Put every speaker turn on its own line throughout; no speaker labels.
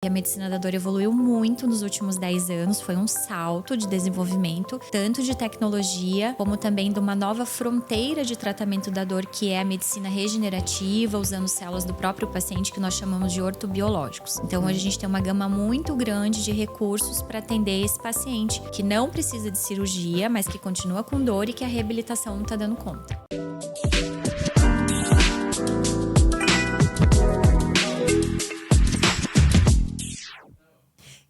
A medicina da dor evoluiu muito nos últimos 10 anos, foi um salto de desenvolvimento, tanto de tecnologia, como também de uma nova fronteira de tratamento da dor, que é a medicina regenerativa, usando células do próprio paciente, que nós chamamos de ortobiológicos. Então hoje a gente tem uma gama muito grande de recursos para atender esse paciente, que não precisa de cirurgia, mas que continua com dor e que a reabilitação não está dando conta.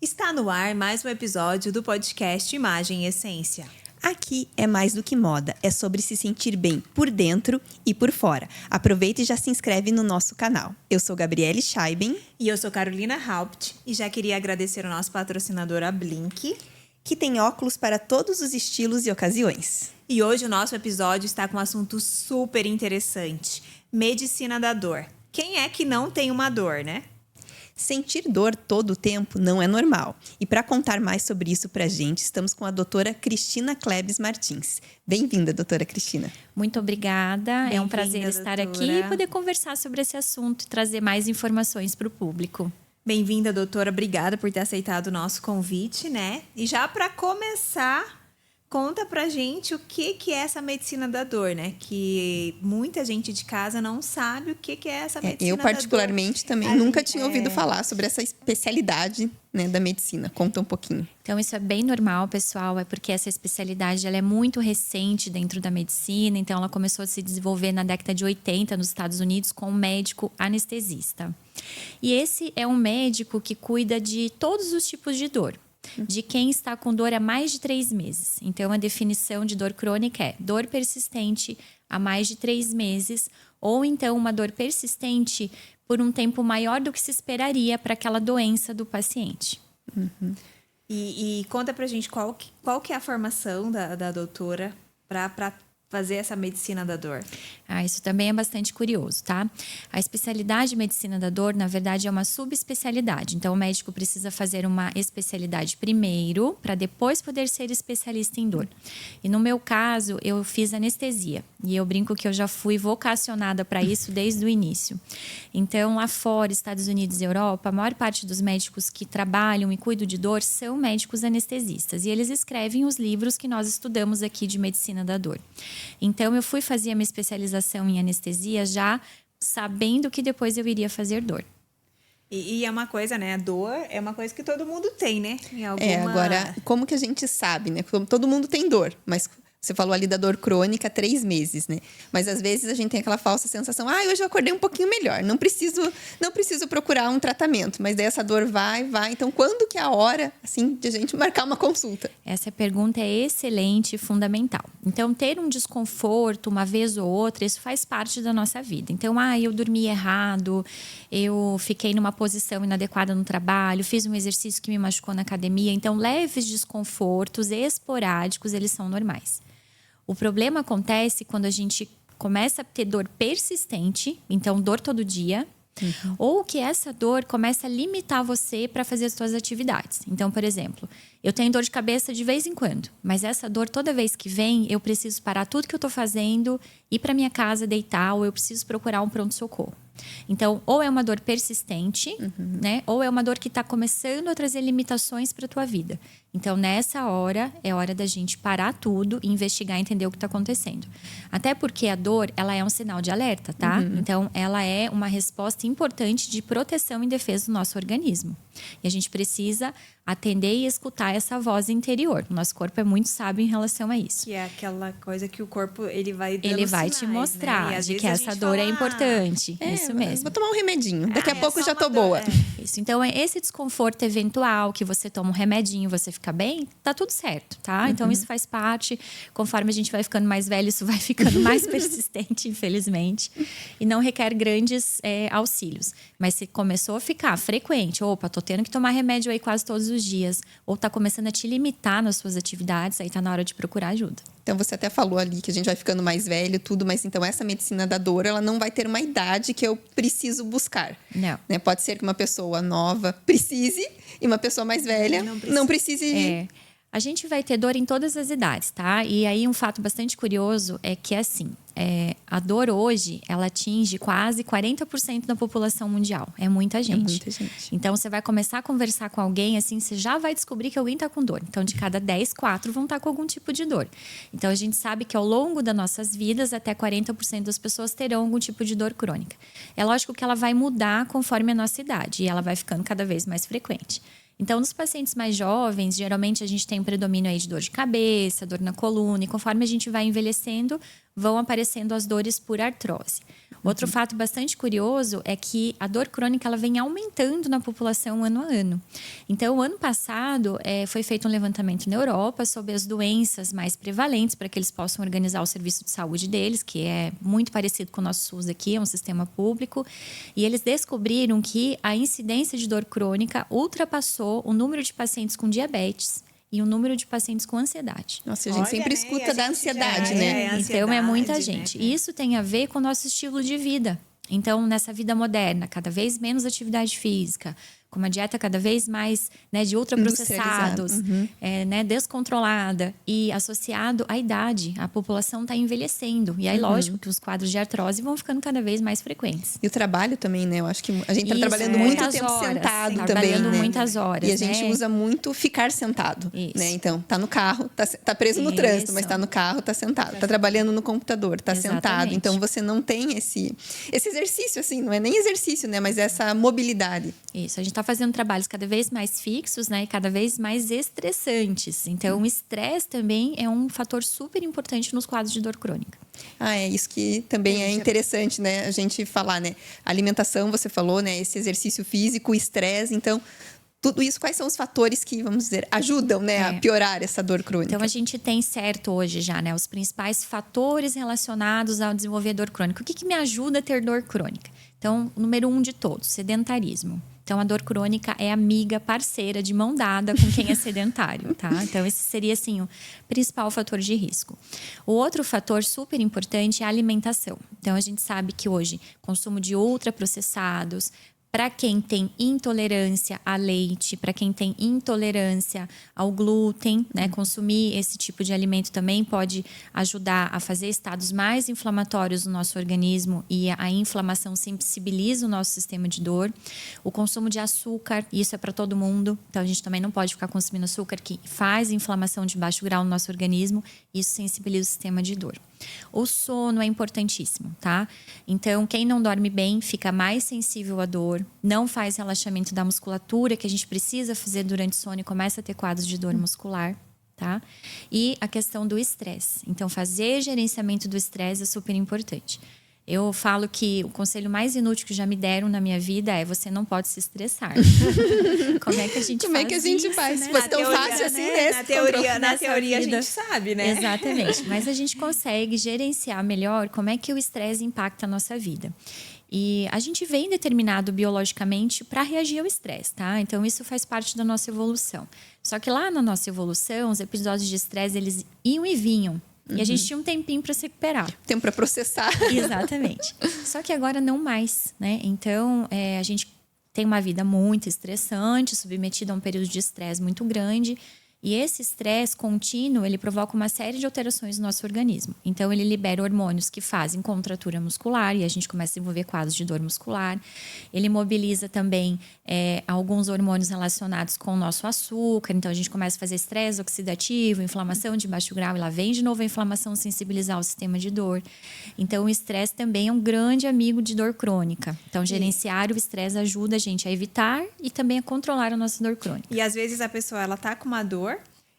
Está no ar mais um episódio do podcast Imagem e Essência.
Aqui é mais do que moda, é sobre se sentir bem por dentro e por fora. Aproveita e já se inscreve no nosso canal. Eu sou Gabriele Scheiben.
E eu sou Carolina Haupt. E já queria agradecer ao nosso patrocinador, a Blink,
que tem óculos para todos os estilos e ocasiões.
E hoje o nosso episódio está com um assunto super interessante: medicina da dor. Quem é que não tem uma dor, né?
Sentir dor todo o tempo não é normal. E para contar mais sobre isso para a gente, estamos com a doutora Cristina Klebs Martins. Bem-vinda, doutora Cristina.
Muito obrigada. É um prazer estar aqui e poder conversar sobre esse assunto e trazer mais informações para o público.
Bem-vinda, doutora. Obrigada por ter aceitado o nosso convite, né? E já para começar, conta pra gente o que é essa medicina da dor, né? Que muita gente de casa não sabe o que é essa medicina
da dor. Eu, particularmente, também nunca tinha ouvido falar sobre essa especialidade, né, da medicina. Conta um pouquinho.
Então, isso é bem normal, pessoal. É porque essa especialidade ela é muito recente dentro da medicina. Então, ela começou a se desenvolver na década de 80 nos Estados Unidos com um médico anestesista. E esse é um médico que cuida de todos os tipos de dor. De quem está com dor há mais de 3 meses. Então, a definição de dor crônica é dor persistente há mais de 3 meses, ou então uma dor persistente por um tempo maior do que se esperaria para aquela doença do paciente.
Uhum. E conta pra gente qual que é a formação da doutora para fazer essa medicina da dor.
Isso também é bastante curioso, tá? A especialidade de medicina da dor, na verdade, é uma subespecialidade. Então, o médico precisa fazer uma especialidade primeiro, para depois poder ser especialista em dor. E no meu caso, eu fiz anestesia. E eu brinco que eu já fui vocacionada para isso desde o início. Então, lá fora, Estados Unidos e Europa, a maior parte dos médicos que trabalham e cuidam de dor são médicos anestesistas. E eles escrevem os livros que nós estudamos aqui de medicina da dor. Então, eu fui fazer a minha especialização em anestesia já sabendo que depois eu iria fazer dor.
E é uma coisa, né? A dor é uma coisa que todo mundo tem, né?
Agora, como que a gente sabe, né? Todo mundo tem dor, mas você falou ali da dor crônica, 3 meses, né? Mas às vezes a gente tem aquela falsa sensação, hoje eu acordei um pouquinho melhor, não preciso procurar um tratamento. Mas daí essa dor vai. Então, quando que é a hora, assim, de a gente marcar uma consulta?
Essa pergunta é excelente e fundamental. Então, ter um desconforto uma vez ou outra, isso faz parte da nossa vida. Então, eu dormi errado, eu fiquei numa posição inadequada no trabalho, fiz um exercício que me machucou na academia. Então, leves desconfortos esporádicos, eles são normais. O problema acontece quando a gente começa a ter dor persistente, então dor todo dia, ou que essa dor começa a limitar você para fazer as suas atividades. Então, por exemplo, eu tenho dor de cabeça de vez em quando, mas essa dor toda vez que vem, eu preciso parar tudo que eu estou fazendo, ir para minha casa deitar, ou eu preciso procurar um pronto-socorro. Então, ou é uma dor persistente, né? Ou é uma dor que está começando a trazer limitações para a tua vida. Então, nessa hora, é hora da gente parar tudo e investigar e entender o que está acontecendo. Até porque a dor, ela é um sinal de alerta, tá? Então, ela é uma resposta importante de proteção e defesa do nosso organismo. E a gente precisa atender e escutar essa voz interior. O nosso corpo é muito sábio em relação a isso.
Que é aquela coisa que o corpo, ele vai dando
Ele vai
sinais,
te mostrar,
né?
de que essa dor é importante. Isso mesmo.
Vou tomar um remedinho. Daqui a pouco já tô boa.
Isso. Então, esse desconforto eventual, que você toma um remedinho, você fica bem, tá tudo certo, tá? Então, isso faz parte. Conforme a gente vai ficando mais velho, isso vai ficando mais persistente, infelizmente. E não requer grandes auxílios. Mas se começou a ficar frequente, tô tendo que tomar remédio aí quase todos os dias, ou tá começando a te limitar nas suas atividades, aí tá na hora de procurar ajuda.
Então, você até falou ali que a gente vai ficando mais velho, tudo, mas então essa medicina da dor, ela não vai ter uma idade que eu preciso buscar.
Não.
Né? Pode ser que uma pessoa nova precise e uma pessoa mais velha não precise.
A gente vai ter dor em todas as idades, tá? E aí um fato bastante curioso é que, assim, a dor hoje, ela atinge quase 40% da população mundial. É muita gente.
É muita gente.
Então, você vai começar a conversar com alguém, assim, você já vai descobrir que alguém tá com dor. Então, de cada 10, 4 vão estar com algum tipo de dor. Então, a gente sabe que ao longo das nossas vidas, até 40% das pessoas terão algum tipo de dor crônica. É lógico que ela vai mudar conforme a nossa idade. E ela vai ficando cada vez mais frequente. Então, nos pacientes mais jovens, geralmente a gente tem um predomínio aí de dor de cabeça, dor na coluna, e conforme a gente vai envelhecendo, vão aparecendo as dores por artrose. Outro fato bastante curioso é que a dor crônica ela vem aumentando na população ano a ano. Então, ano passado, foi feito um levantamento na Europa sobre as doenças mais prevalentes para que eles possam organizar o serviço de saúde deles, que é muito parecido com o nosso SUS aqui, é um sistema público. E eles descobriram que a incidência de dor crônica ultrapassou o número de pacientes com diabetes e o número de pacientes com ansiedade.
Nossa, a gente sempre escuta da ansiedade, né?
Então, é muita gente.
Né?
E isso tem a ver com o nosso estilo de vida. Então, nessa vida moderna, cada vez menos atividade física, com uma dieta cada vez mais, né, de ultraprocessados, descontrolada e associado à idade. A população está envelhecendo. E aí, lógico, que os quadros de artrose vão ficando cada vez mais frequentes.
E o trabalho também, né? Eu acho que a gente está trabalhando muito tempo sentado também,
trabalhando
né?
muitas horas.
E a gente usa muito ficar sentado,
Isso.
né? Então, tá no carro, tá preso no trânsito, mas tá no carro, tá sentado. Tá trabalhando no computador, tá sentado. Então, você não tem esse exercício, assim, não é nem exercício, né? Mas essa mobilidade.
Isso, a gente está fazendo trabalhos cada vez mais fixos, né? E cada vez mais estressantes. Então, o estresse também é um fator super importante nos quadros de dor crônica.
É isso que também é interessante, né? A gente falar, né? Alimentação, você falou, né? Esse exercício físico, o estresse. Então, tudo isso, quais são os fatores que, vamos dizer, ajudam, né? A piorar essa dor crônica?
Então, a gente tem certo hoje já, né? Os principais fatores relacionados ao desenvolver dor crônica. O que me ajuda a ter dor crônica? Então, número 1 de todos, sedentarismo. Então, a dor crônica é amiga, parceira, de mão dada com quem é sedentário, tá? Então, esse seria, assim, o principal fator de risco. O outro fator super importante é a alimentação. Então, a gente sabe que hoje, consumo de ultraprocessados, para quem tem intolerância a leite, para quem tem intolerância ao glúten, né? Consumir esse tipo de alimento também pode ajudar a fazer estados mais inflamatórios no nosso organismo e a inflamação sensibiliza o nosso sistema de dor. O consumo de açúcar, isso é para todo mundo. Então, a gente também não pode ficar consumindo açúcar que faz inflamação de baixo grau no nosso organismo. Isso sensibiliza o sistema de dor. O sono é importantíssimo, tá? Então, quem não dorme bem fica mais sensível à dor, não faz relaxamento da musculatura que a gente precisa fazer durante o sono e começa a ter quadros de dor muscular, tá? E a questão do estresse. Então, fazer gerenciamento do estresse é super importante. Eu falo que o conselho mais inútil que já me deram na minha vida é você não pode se estressar. Como é que a gente faz?
Como é que a gente
isso,
faz?
né?
Foi tão fácil assim, né?
Na teoria a gente sabe, né?
Exatamente. Mas a gente consegue gerenciar melhor como é que o estresse impacta a nossa vida. E a gente vem determinado biologicamente para reagir ao estresse, tá? Então, isso faz parte da nossa evolução. Só que lá na nossa evolução, os episódios de estresse, eles iam e vinham. E a gente tinha um tempinho para se recuperar.
Tempo para processar.
Exatamente. Só que agora não mais, né? Então, a gente tem uma vida muito estressante, submetida a um período de estresse muito grande. E esse estresse contínuo, ele provoca uma série de alterações no nosso organismo. Então, ele libera hormônios que fazem contratura muscular e a gente começa a desenvolver quadros de dor muscular. Ele mobiliza também alguns hormônios relacionados com o nosso açúcar. Então, a gente começa a fazer estresse oxidativo, inflamação de baixo grau. E lá vem de novo a inflamação sensibilizar o sistema de dor. Então, o estresse também é um grande amigo de dor crônica. Então, gerenciar o estresse ajuda a gente a evitar e também a controlar a nossa dor crônica.
E às vezes a pessoa, ela tá com uma dor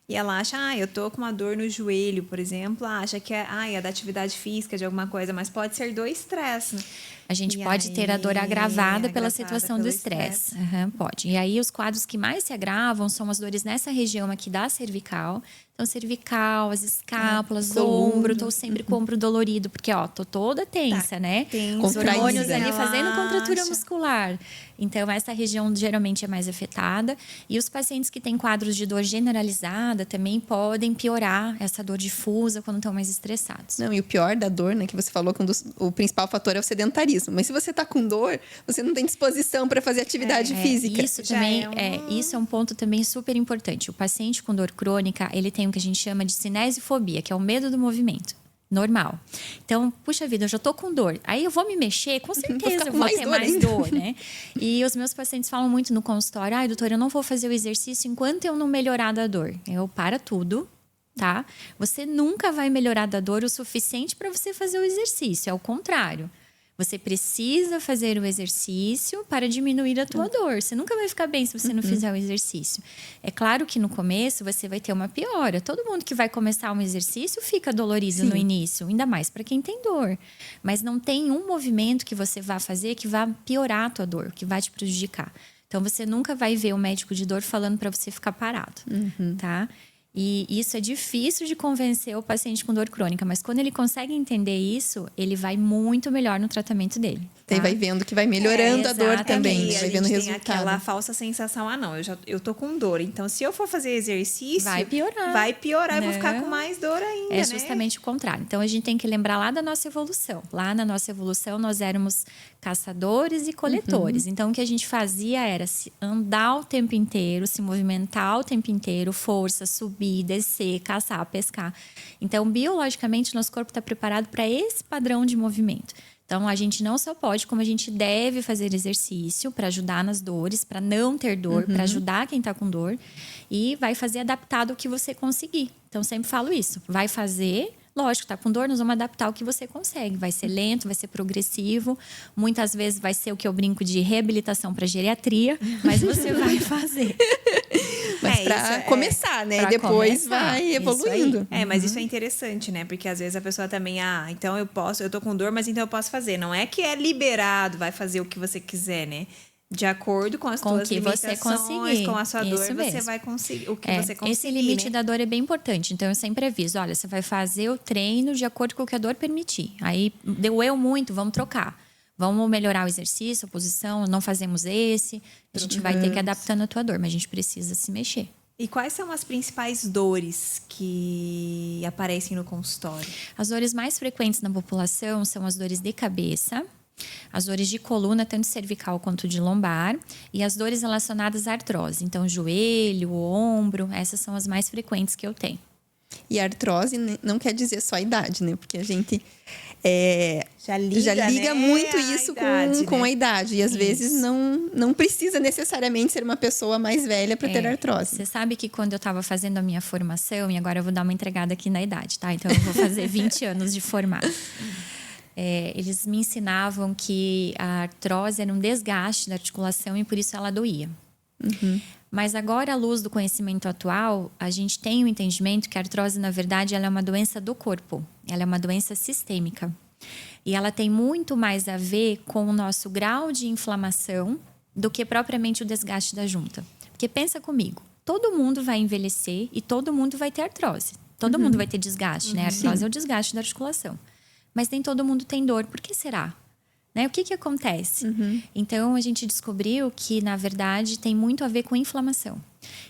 e ela acha, eu tô com uma dor no joelho, por exemplo, acha que é da atividade física, de alguma coisa, mas pode ser do estresse, né?
A gente pode ter a dor agravada pela situação do estresse. Pode. E aí, os quadros que mais se agravam são as dores nessa região aqui da cervical. Então, cervical, as escápulas,
coluna.
ombro, tô sempre com o ombro dolorido, porque, ó, tô toda tensa, né?
tensa,
Os hormônios
contraída.
ali fazendo contratura
Relaxa.
muscular. Então, essa região geralmente é mais afetada. E os pacientes que têm quadros de dor generalizada também podem piorar essa dor difusa quando estão mais estressados.
Não, e o pior da dor, né, que você falou que o principal fator é o sedentarismo. Mas se você tá com dor, você não tem disposição para fazer atividade física.
Isso
Já
também
é
isso é um ponto também super importante. O paciente com dor crônica, ele tem o que a gente chama de cinesiofobia, que é o medo do movimento. Normal. Então, puxa vida, eu já tô com dor. Aí eu vou me mexer, com certeza eu vou ter mais dor, né? E os meus pacientes falam muito no consultório: ai, doutora, eu não vou fazer o exercício enquanto eu não melhorar da dor. Eu para tudo, tá? Você nunca vai melhorar da dor o suficiente para você fazer o exercício. É o contrário. Você precisa fazer o exercício para diminuir a tua dor. Você nunca vai ficar bem se você não fizer o exercício. É claro que no começo você vai ter uma piora. Todo mundo que vai começar um exercício fica dolorido no início, ainda mais para quem tem dor. Mas não tem um movimento que você vá fazer que vá piorar a tua dor, que vai te prejudicar. Então você nunca vai ver o médico de dor falando para você ficar parado, tá? E isso é difícil de convencer o paciente com dor crônica, mas quando ele consegue entender isso, ele vai muito melhor no tratamento dele. Tá?
Daí vai vendo que vai melhorando a dor também,
E
né?
a
Vai vendo o
gente tem
resultado.
aquela falsa sensação, eu tô com dor. Então, se eu for fazer exercício,
Vai piorar.
Vai piorar e vou ficar
Não.
com mais dor ainda,
É justamente o contrário. Então, a gente tem que lembrar lá da nossa evolução. Lá na nossa evolução, nós éramos caçadores e coletores. Então, o que a gente fazia era andar o tempo inteiro, se movimentar o tempo inteiro, força, subir, descer, caçar, pescar. Então, biologicamente, nosso corpo está preparado para esse padrão de movimento. Então, a gente não só pode, como a gente deve fazer exercício para ajudar nas dores, para não ter dor, para ajudar quem está com dor. E vai fazer adaptado o que você conseguir. Então, sempre falo isso. Vai fazer, lógico, tá com dor, nós vamos adaptar o que você consegue. Vai ser lento, vai ser progressivo. Muitas vezes vai ser o que eu brinco de reabilitação para geriatria, mas você vai fazer.
Mas para começar, né?
Pra
E depois
começar,
vai
isso
evoluindo.
Mas isso é interessante, né? Porque às vezes a pessoa também, então eu tô com dor, mas então eu posso fazer. Não é que é liberado, vai fazer o que você quiser, né? De acordo com as tuas limitações, com a sua dor, você vai conseguir o que você conseguir.
Esse limite da dor é bem importante. Então, eu sempre aviso, olha, você vai fazer o treino de acordo com o que a dor permitir. Aí, doeu muito, vamos trocar. Vamos melhorar o exercício, a posição, não fazemos esse. A gente vai ter que ir adaptando a tua dor, mas a gente precisa se mexer.
E quais são as principais dores que aparecem no consultório?
As dores mais frequentes na população são as dores de cabeça, as dores de coluna, tanto cervical quanto de lombar, e as dores relacionadas à artrose. Então, joelho, ombro, essas são as mais frequentes que eu tenho.
E a artrose não quer dizer só a idade, né? Porque a gente
já liga
né? Muito isso
idade,
com
né?
a idade. E às vezes não precisa necessariamente ser uma pessoa mais velha para ter artrose.
Você sabe que quando eu estava fazendo a minha formação, e agora eu vou dar uma entregada aqui na idade, tá? Então, eu vou fazer 20 anos de formada. Eles me ensinavam que a artrose era um desgaste da articulação e por isso ela doía. Mas agora, à luz do conhecimento atual, a gente tem o entendimento que a artrose, na verdade, ela é uma doença do corpo. Ela é uma doença sistêmica. E ela tem muito mais a ver com o nosso grau de inflamação do que propriamente o desgaste da junta. Porque pensa comigo, todo mundo vai envelhecer e todo mundo vai ter artrose. Todo mundo vai ter desgaste, né? A artrose é o desgaste da articulação. Mas nem todo mundo tem dor. Por que será? Né? O que acontece? Então, a gente descobriu que, na verdade, tem muito a ver com inflamação.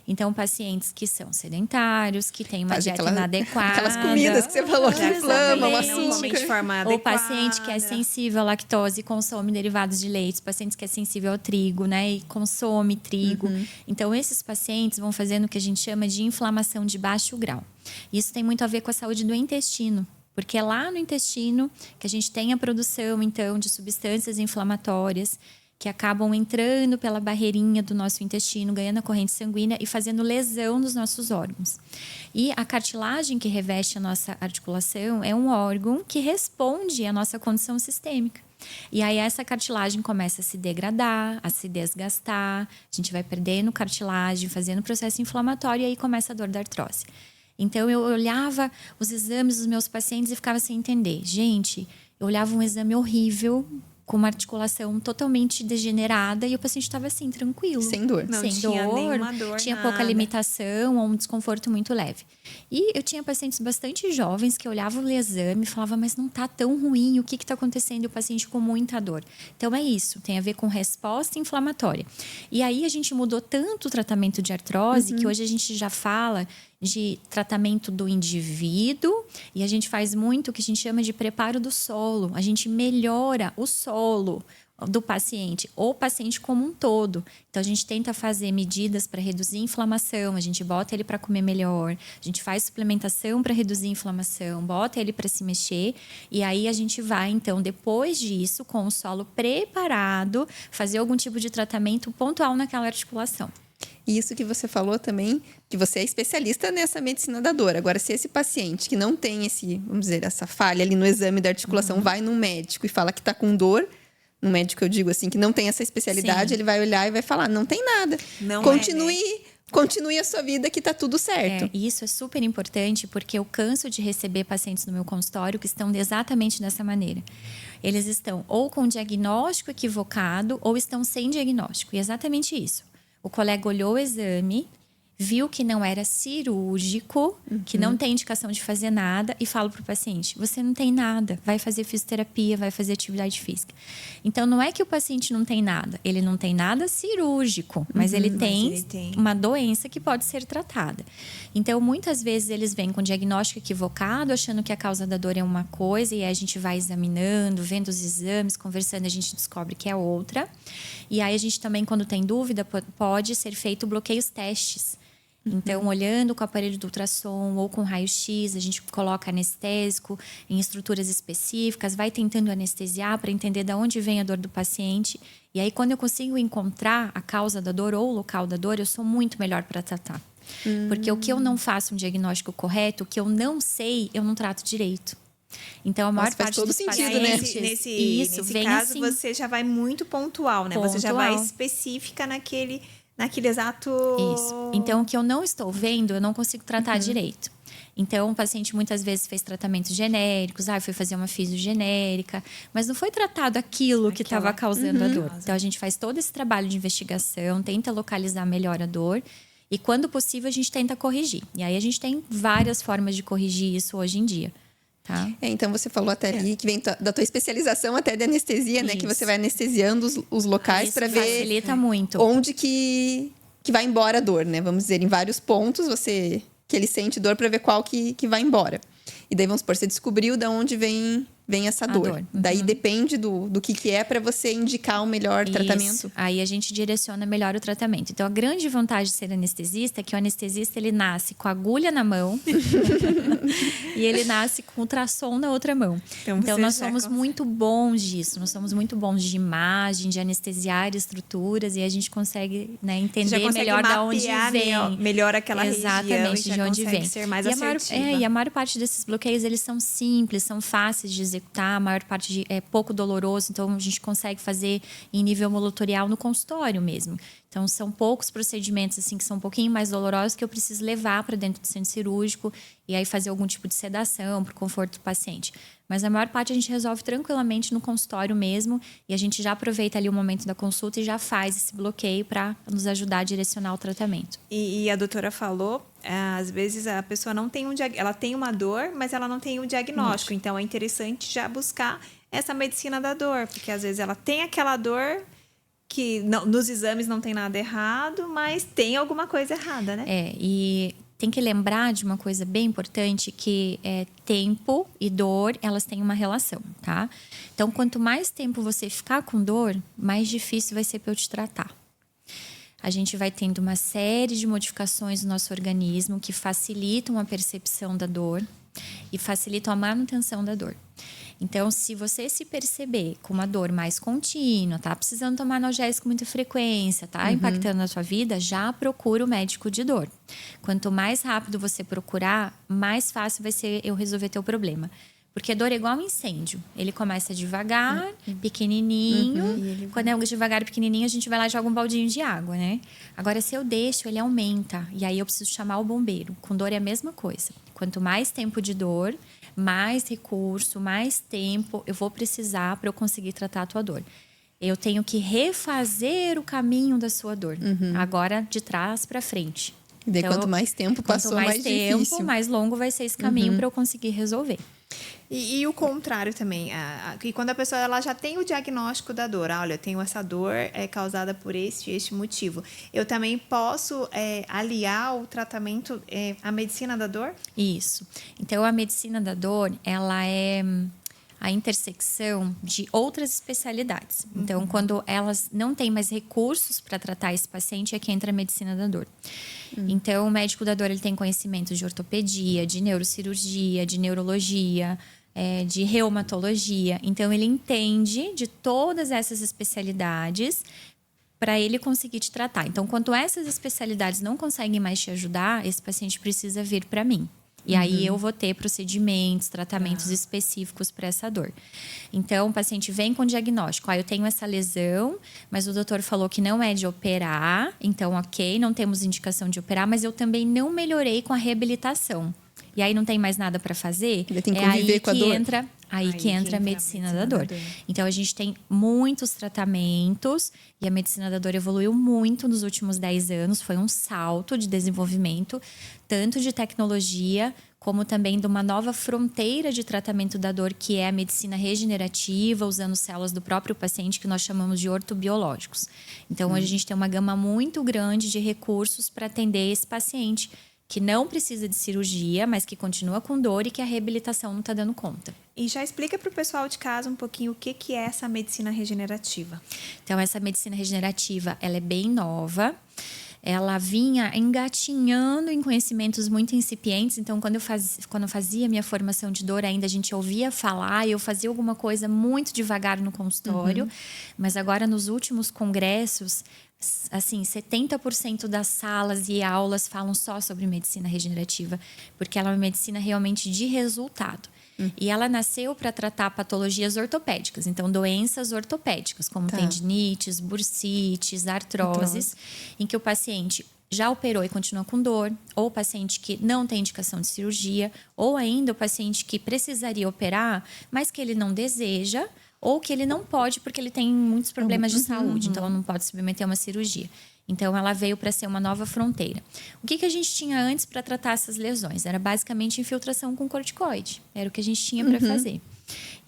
Então, pacientes que são sedentários, que têm uma dieta inadequada.
Aquelas comidas que você falou que inflamam,
açúcar.
Ou paciente que é sensível à lactose e consome derivados de leite. Pacientes que é sensível ao trigo, né? E consome trigo. Então, esses pacientes vão fazendo o que a gente chama de inflamação de baixo grau. Isso tem muito a ver com a saúde do intestino. Porque é lá no intestino que a gente tem a produção, então, de substâncias inflamatórias que acabam entrando pela barreirinha do nosso intestino, ganhando a corrente sanguínea e fazendo lesão nos nossos órgãos. E a cartilagem que reveste a nossa articulação é um órgão que responde à nossa condição sistêmica. E aí essa cartilagem começa a se degradar, a se desgastar, a gente vai perdendo cartilagem, fazendo processo inflamatório e aí começa a dor da artrose. Então, eu olhava os exames dos meus pacientes e ficava sem entender. Gente, eu olhava um exame horrível, com uma articulação totalmente degenerada e o paciente estava assim, tranquilo.
Sem dor.
Não
Sem
tinha
dor,
nenhuma dor,
tinha
nada.
pouca limitação ou um desconforto muito leve. E eu tinha pacientes bastante jovens que olhavam o exame e falavam, mas não tá tão ruim, o que está acontecendo? E o paciente com muita dor. Então é isso, tem a ver com resposta inflamatória. E aí a gente mudou tanto o tratamento de artrose que hoje a gente já fala de tratamento do indivíduo e a gente faz muito o que a gente chama de preparo do solo. A gente melhora o solo do paciente, ou o paciente como um todo. Então, a gente tenta fazer medidas para reduzir a inflamação, a gente bota ele para comer melhor, a gente faz suplementação para reduzir a inflamação, bota ele para se mexer, e aí a gente vai, então, depois disso, com o solo preparado, fazer algum tipo de tratamento pontual naquela articulação.
E isso que você falou também, que você é especialista nessa medicina da dor. Agora, se esse paciente que não tem vamos dizer, essa falha ali no exame da articulação, vai num médico e fala que está com dor, um médico, eu digo assim, que não tem essa especialidade,
Sim.
ele vai olhar e vai falar, não tem nada.
Não
Continue a sua vida que tá tudo certo.
E isso é super importante porque eu canso de receber pacientes no meu consultório que estão exatamente dessa maneira. Eles estão ou com diagnóstico equivocado ou estão sem diagnóstico. E é exatamente isso. O colega olhou o exame, viu que não era cirúrgico, que não tem indicação de fazer nada e fala para o paciente, você não tem nada, vai fazer fisioterapia, vai fazer atividade física. Então, não é que o paciente não tem nada, ele não tem nada cirúrgico, mas ele tem uma doença que pode ser tratada. Então, muitas vezes eles vêm com diagnóstico equivocado, achando que a causa da dor é uma coisa e aí a gente vai examinando, vendo os exames, conversando, a gente descobre que é outra. E aí a gente também, quando tem dúvida, pode ser feito bloqueios testes. Então, olhando com o aparelho de ultrassom ou com raio-x, a gente coloca anestésico em estruturas específicas, vai tentando anestesiar para entender de onde vem a dor do paciente. E aí, quando eu consigo encontrar a causa da dor ou o local da dor, eu sou muito melhor para tratar. Porque o que eu não faço um diagnóstico correto, o que eu não sei, eu não trato direito. Então, a maior parte dos pacientes...
Nesse caso, assim, você já vai muito pontual, né? Você já vai específica naquele exato...
Isso. Então, o que eu não estou vendo, eu não consigo tratar direito. Então, o paciente muitas vezes fez tratamentos genéricos, foi fazer uma fisiogenérica, mas não foi tratado aquilo que estava causando a dor. Então, a gente faz todo esse trabalho de investigação, tenta localizar melhor a dor e, quando possível, a gente tenta corrigir. E aí, a gente tem várias formas de corrigir isso hoje em dia. Tá?
Então, você falou até ali que vem da tua especialização até de anestesia, né? Que você vai anestesiando os locais para ver
facilita muito.
Onde que vai embora a dor, né? Vamos dizer, em vários pontos que ele sente dor para ver qual que vai embora. E daí, vamos supor, você descobriu de onde vem essa dor. Daí depende do que é para você indicar o melhor tratamento.
Aí a gente direciona melhor o tratamento. Então, a grande vantagem de ser anestesista é que o anestesista, ele nasce com a agulha na mão e ele nasce com o ultrassom na outra mão. Então nós somos muito bons disso. Nós somos muito bons de imagem, de anestesiar estruturas e a gente consegue, né, entender melhor de onde vem.
Melhor aquela
exatamente,
região.
De onde vem.
Ser mais assertiva.
E a maior parte desses bloqueios, eles são simples, são fáceis de executar. A maior parte é pouco doloroso, então a gente consegue fazer em nível ambulatorial no consultório mesmo. Então, são poucos procedimentos assim que são um pouquinho mais dolorosos que eu preciso levar para dentro do centro cirúrgico e aí fazer algum tipo de sedação para o conforto do paciente. Mas a maior parte a gente resolve tranquilamente no consultório mesmo e a gente já aproveita ali o momento da consulta e já faz esse bloqueio para nos ajudar a direcionar o tratamento.
E a doutora falou, às vezes a pessoa não tem ela tem uma dor, mas ela não tem um diagnóstico. Então, é interessante já buscar essa medicina da dor, porque às vezes ela tem aquela dor que nos exames não tem nada errado, mas tem alguma coisa errada, né?
E tem que lembrar de uma coisa bem importante, que tempo e dor, elas têm uma relação, tá? Então, quanto mais tempo você ficar com dor, mais difícil vai ser para eu te tratar. A gente vai tendo uma série de modificações no nosso organismo que facilitam a percepção da dor e facilitam a manutenção da dor. Então, se você se perceber com uma dor mais contínua, tá precisando tomar analgésico com muita frequência, tá impactando na sua vida, já procura o médico de dor. Quanto mais rápido você procurar, mais fácil vai ser eu resolver teu problema. Porque dor é igual um incêndio. Ele começa devagar, pequenininho. Quando é devagar e pequenininho, a gente vai lá e joga um baldinho de água, né? Agora, se eu deixo, ele aumenta. E aí eu preciso chamar o bombeiro. Com dor é a mesma coisa. Quanto mais tempo de dor, mais recurso, mais tempo eu vou precisar para eu conseguir tratar a tua dor. Eu tenho que refazer o caminho da sua dor. Agora, de trás para frente.
E daí, quanto mais tempo passou, mais difícil.
Mais longo vai ser esse caminho para eu conseguir resolver.
E o contrário também, que quando a pessoa ela já tem o diagnóstico da dor, olha, eu tenho essa dor causada por este motivo. Eu também posso aliar o tratamento à medicina da dor?
Isso. Então, a medicina da dor, ela é a intersecção de outras especialidades. Então, quando elas não têm mais recursos para tratar esse paciente, é que entra a medicina da dor. Então, o médico da dor ele tem conhecimento de ortopedia, de neurocirurgia, de neurologia, de reumatologia. Então, ele entende de todas essas especialidades para ele conseguir te tratar. Então, quando essas especialidades não conseguem mais te ajudar, esse paciente precisa vir para mim. E aí eu vou ter procedimentos, tratamentos específicos para essa dor. Então, o paciente vem com diagnóstico. Eu tenho essa lesão, mas o doutor falou que não é de operar. Então, ok, não temos indicação de operar, mas eu também não melhorei com a reabilitação. E aí não tem mais nada para fazer.
Ele tem que conviver com a dor.
Aí que entra a medicina da dor. Então, a gente tem muitos tratamentos e a medicina da dor evoluiu muito nos últimos 10 anos. Foi um salto de desenvolvimento, tanto de tecnologia, como também de uma nova fronteira de tratamento da dor, que é a medicina regenerativa, usando células do próprio paciente, que nós chamamos de ortobiológicos. Então, hoje a gente tem uma gama muito grande de recursos para atender esse paciente, que não precisa de cirurgia, mas que continua com dor e que a reabilitação não está dando conta.
E já explica para o pessoal de casa um pouquinho o que é essa medicina regenerativa.
Então, essa medicina regenerativa, ela é bem nova. Ela vinha engatinhando em conhecimentos muito incipientes. Então, quando eu fazia minha formação de dor, ainda a gente ouvia falar, eu fazia alguma coisa muito devagar no consultório. Mas agora, nos últimos congressos, assim, 70% das salas e aulas falam só sobre medicina regenerativa, porque ela é uma medicina realmente de resultado. E ela nasceu para tratar patologias ortopédicas, então doenças ortopédicas, como tendinites, bursites, artroses, em que o paciente já operou e continua com dor, ou o paciente que não tem indicação de cirurgia, ou ainda o paciente que precisaria operar, mas que ele não deseja, ou que ele não pode porque ele tem muitos problemas de saúde, então não pode submeter a uma cirurgia. Então, ela veio para ser uma nova fronteira. O que a gente tinha antes para tratar essas lesões? Era basicamente infiltração com corticoide. Era o que a gente tinha para fazer.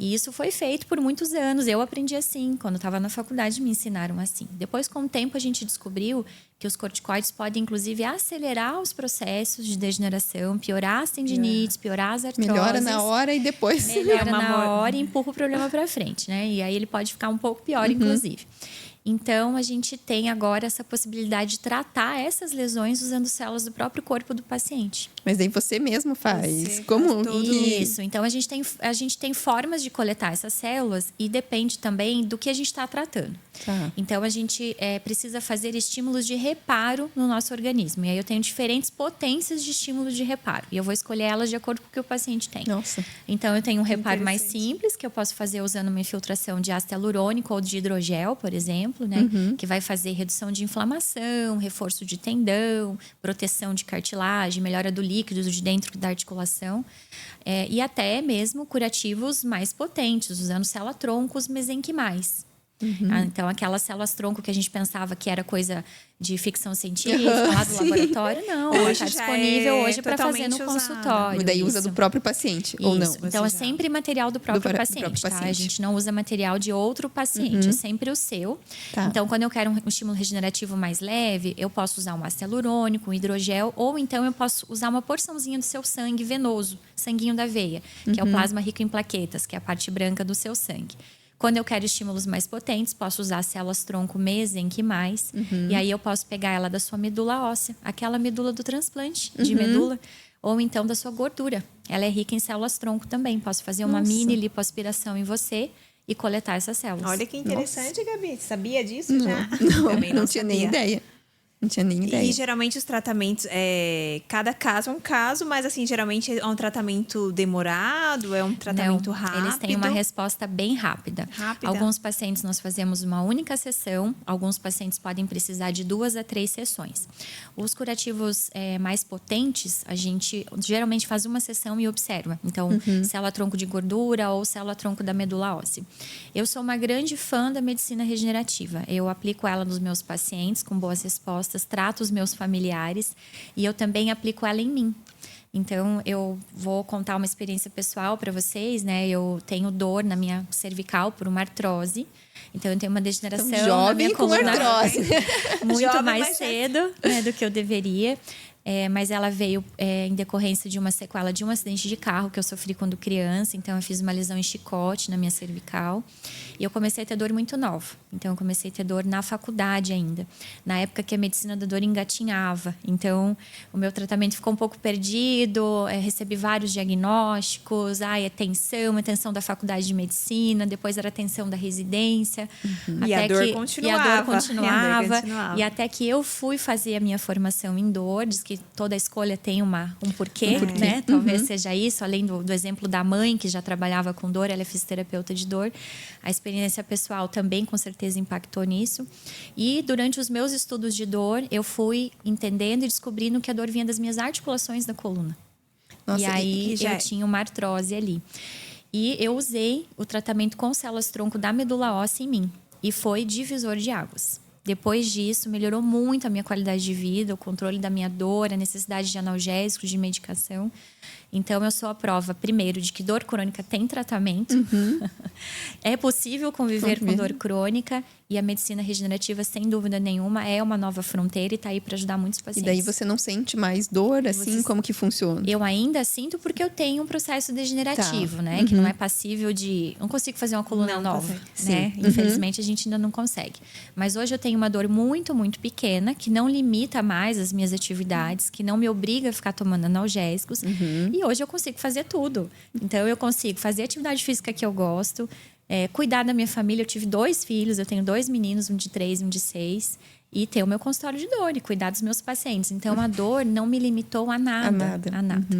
E isso foi feito por muitos anos. Eu aprendi assim. Quando eu estava na faculdade, me ensinaram assim. Depois, com o tempo, a gente descobriu que os corticoides podem, inclusive, acelerar os processos de degeneração, piorar as tendinites, piorar as artroses.
Melhora na hora e depois...
Melhora na hora e empurra o problema para frente, né? E aí ele pode ficar um pouco pior, inclusive. Então, a gente tem agora essa possibilidade de tratar essas lesões usando células do próprio corpo do paciente.
Mas aí você mesmo faz. Como?
Isso. Então, a gente tem formas de coletar essas células e depende também do que a gente está tratando. Então, a gente precisa fazer estímulos de reparo no nosso organismo. E aí, eu tenho diferentes potências de estímulos de reparo. E eu vou escolher elas de acordo com o que o paciente tem.
Nossa.
Então, eu tenho um reparo mais simples, que eu posso fazer usando uma infiltração de ácido hialurônico ou de hidrogel, por exemplo. Né? Que vai fazer redução de inflamação, reforço de tendão, proteção de cartilagem, melhora do líquido de dentro da articulação. E até mesmo curativos mais potentes, usando célula-troncos mesenquimais. Então, aquelas células-tronco que a gente pensava que era coisa de ficção científica, lá do laboratório, não. Ela está disponível hoje para fazer no consultório.
E daí usa do próprio paciente, ou não?
Então, é sempre material do próprio paciente, tá? A gente não usa material de outro paciente, é sempre o seu. Então, quando eu quero um estímulo regenerativo mais leve, eu posso usar um ácido hialurônico, um hidrogel, ou então eu posso usar uma porçãozinha do seu sangue venoso, sanguinho da veia, que é o plasma rico em plaquetas, que é a parte branca do seu sangue. Quando eu quero estímulos mais potentes, posso usar células-tronco mesenquimais. E aí eu posso pegar ela da sua medula óssea, aquela medula do transplante de medula, ou então da sua gordura. Ela é rica em células-tronco também. Posso fazer uma mini lipoaspiração em você e coletar essas células.
Olha que interessante, Gabi. Você sabia disso já?
Também não tinha nem ideia. Não tinha nem ideia.
E geralmente os tratamentos, cada caso é um caso, mas assim, geralmente é um tratamento demorado, é um tratamento rápido?
Eles têm uma resposta bem rápida. Alguns pacientes nós fazemos uma única sessão, alguns pacientes podem precisar de 2 a 3 sessões. Os curativos mais potentes, a gente geralmente faz uma sessão e observa. Então, célula-tronco de gordura ou célula-tronco da medula óssea. Eu sou uma grande fã da medicina regenerativa. Eu aplico ela nos meus pacientes com boas respostas, trato os meus familiares e eu também aplico ela em mim. Então, eu vou contar uma experiência pessoal para vocês, né? Eu tenho dor na minha cervical por uma artrose. Então, eu tenho uma degeneração na minha coluna.
Artrose.
Muito mais cedo, né, do que eu deveria. Mas ela veio em decorrência de uma sequela de um acidente de carro que eu sofri quando criança. Então, eu fiz uma lesão em chicote na minha cervical. E eu comecei a ter dor muito nova. Então, eu comecei a ter dor na faculdade ainda. Na época que a medicina da dor engatinhava. Então, o meu tratamento ficou um pouco perdido. Recebi vários diagnósticos. É tensão da faculdade de medicina. Depois era tensão da residência.
E a dor continuava.
E até que eu fui fazer a minha formação em dor. Diz que toda escolha tem um porquê, né? Talvez seja isso. Além do exemplo da mãe, que já trabalhava com dor. Ela é fisioterapeuta de dor. A experiência pessoal também, com certeza, impactou nisso. E durante os meus estudos de dor, eu fui entendendo e descobrindo que a dor vinha das minhas articulações da coluna. Nossa, e aí eu tinha uma artrose ali. E eu usei o tratamento com células-tronco da medula óssea em mim. E foi divisor de águas. Depois disso, melhorou muito a minha qualidade de vida, o controle da minha dor, a necessidade de analgésicos, de medicação. Então, eu sou a prova, primeiro, de que dor crônica tem tratamento. É possível conviver com dor crônica. E a medicina regenerativa, sem dúvida nenhuma, é uma nova fronteira e está aí para ajudar muitos pacientes.
E daí você não sente mais dor, assim? Como que funciona?
Eu ainda sinto porque eu tenho um processo degenerativo, né? Que não é passível de... Não consigo fazer uma coluna nova, né? Infelizmente, a gente ainda não consegue. Mas hoje eu tenho uma dor muito, muito pequena, que não limita mais as minhas atividades, que não me obriga a ficar tomando analgésicos. E hoje eu consigo fazer tudo. Então, eu consigo fazer a atividade física que eu gosto, cuidar da minha família. Eu tive 2 filhos, eu tenho 2 meninos, um de 3 e um de 6. E ter o meu consultório de dor e cuidar dos meus pacientes. Então, a dor não me limitou a nada.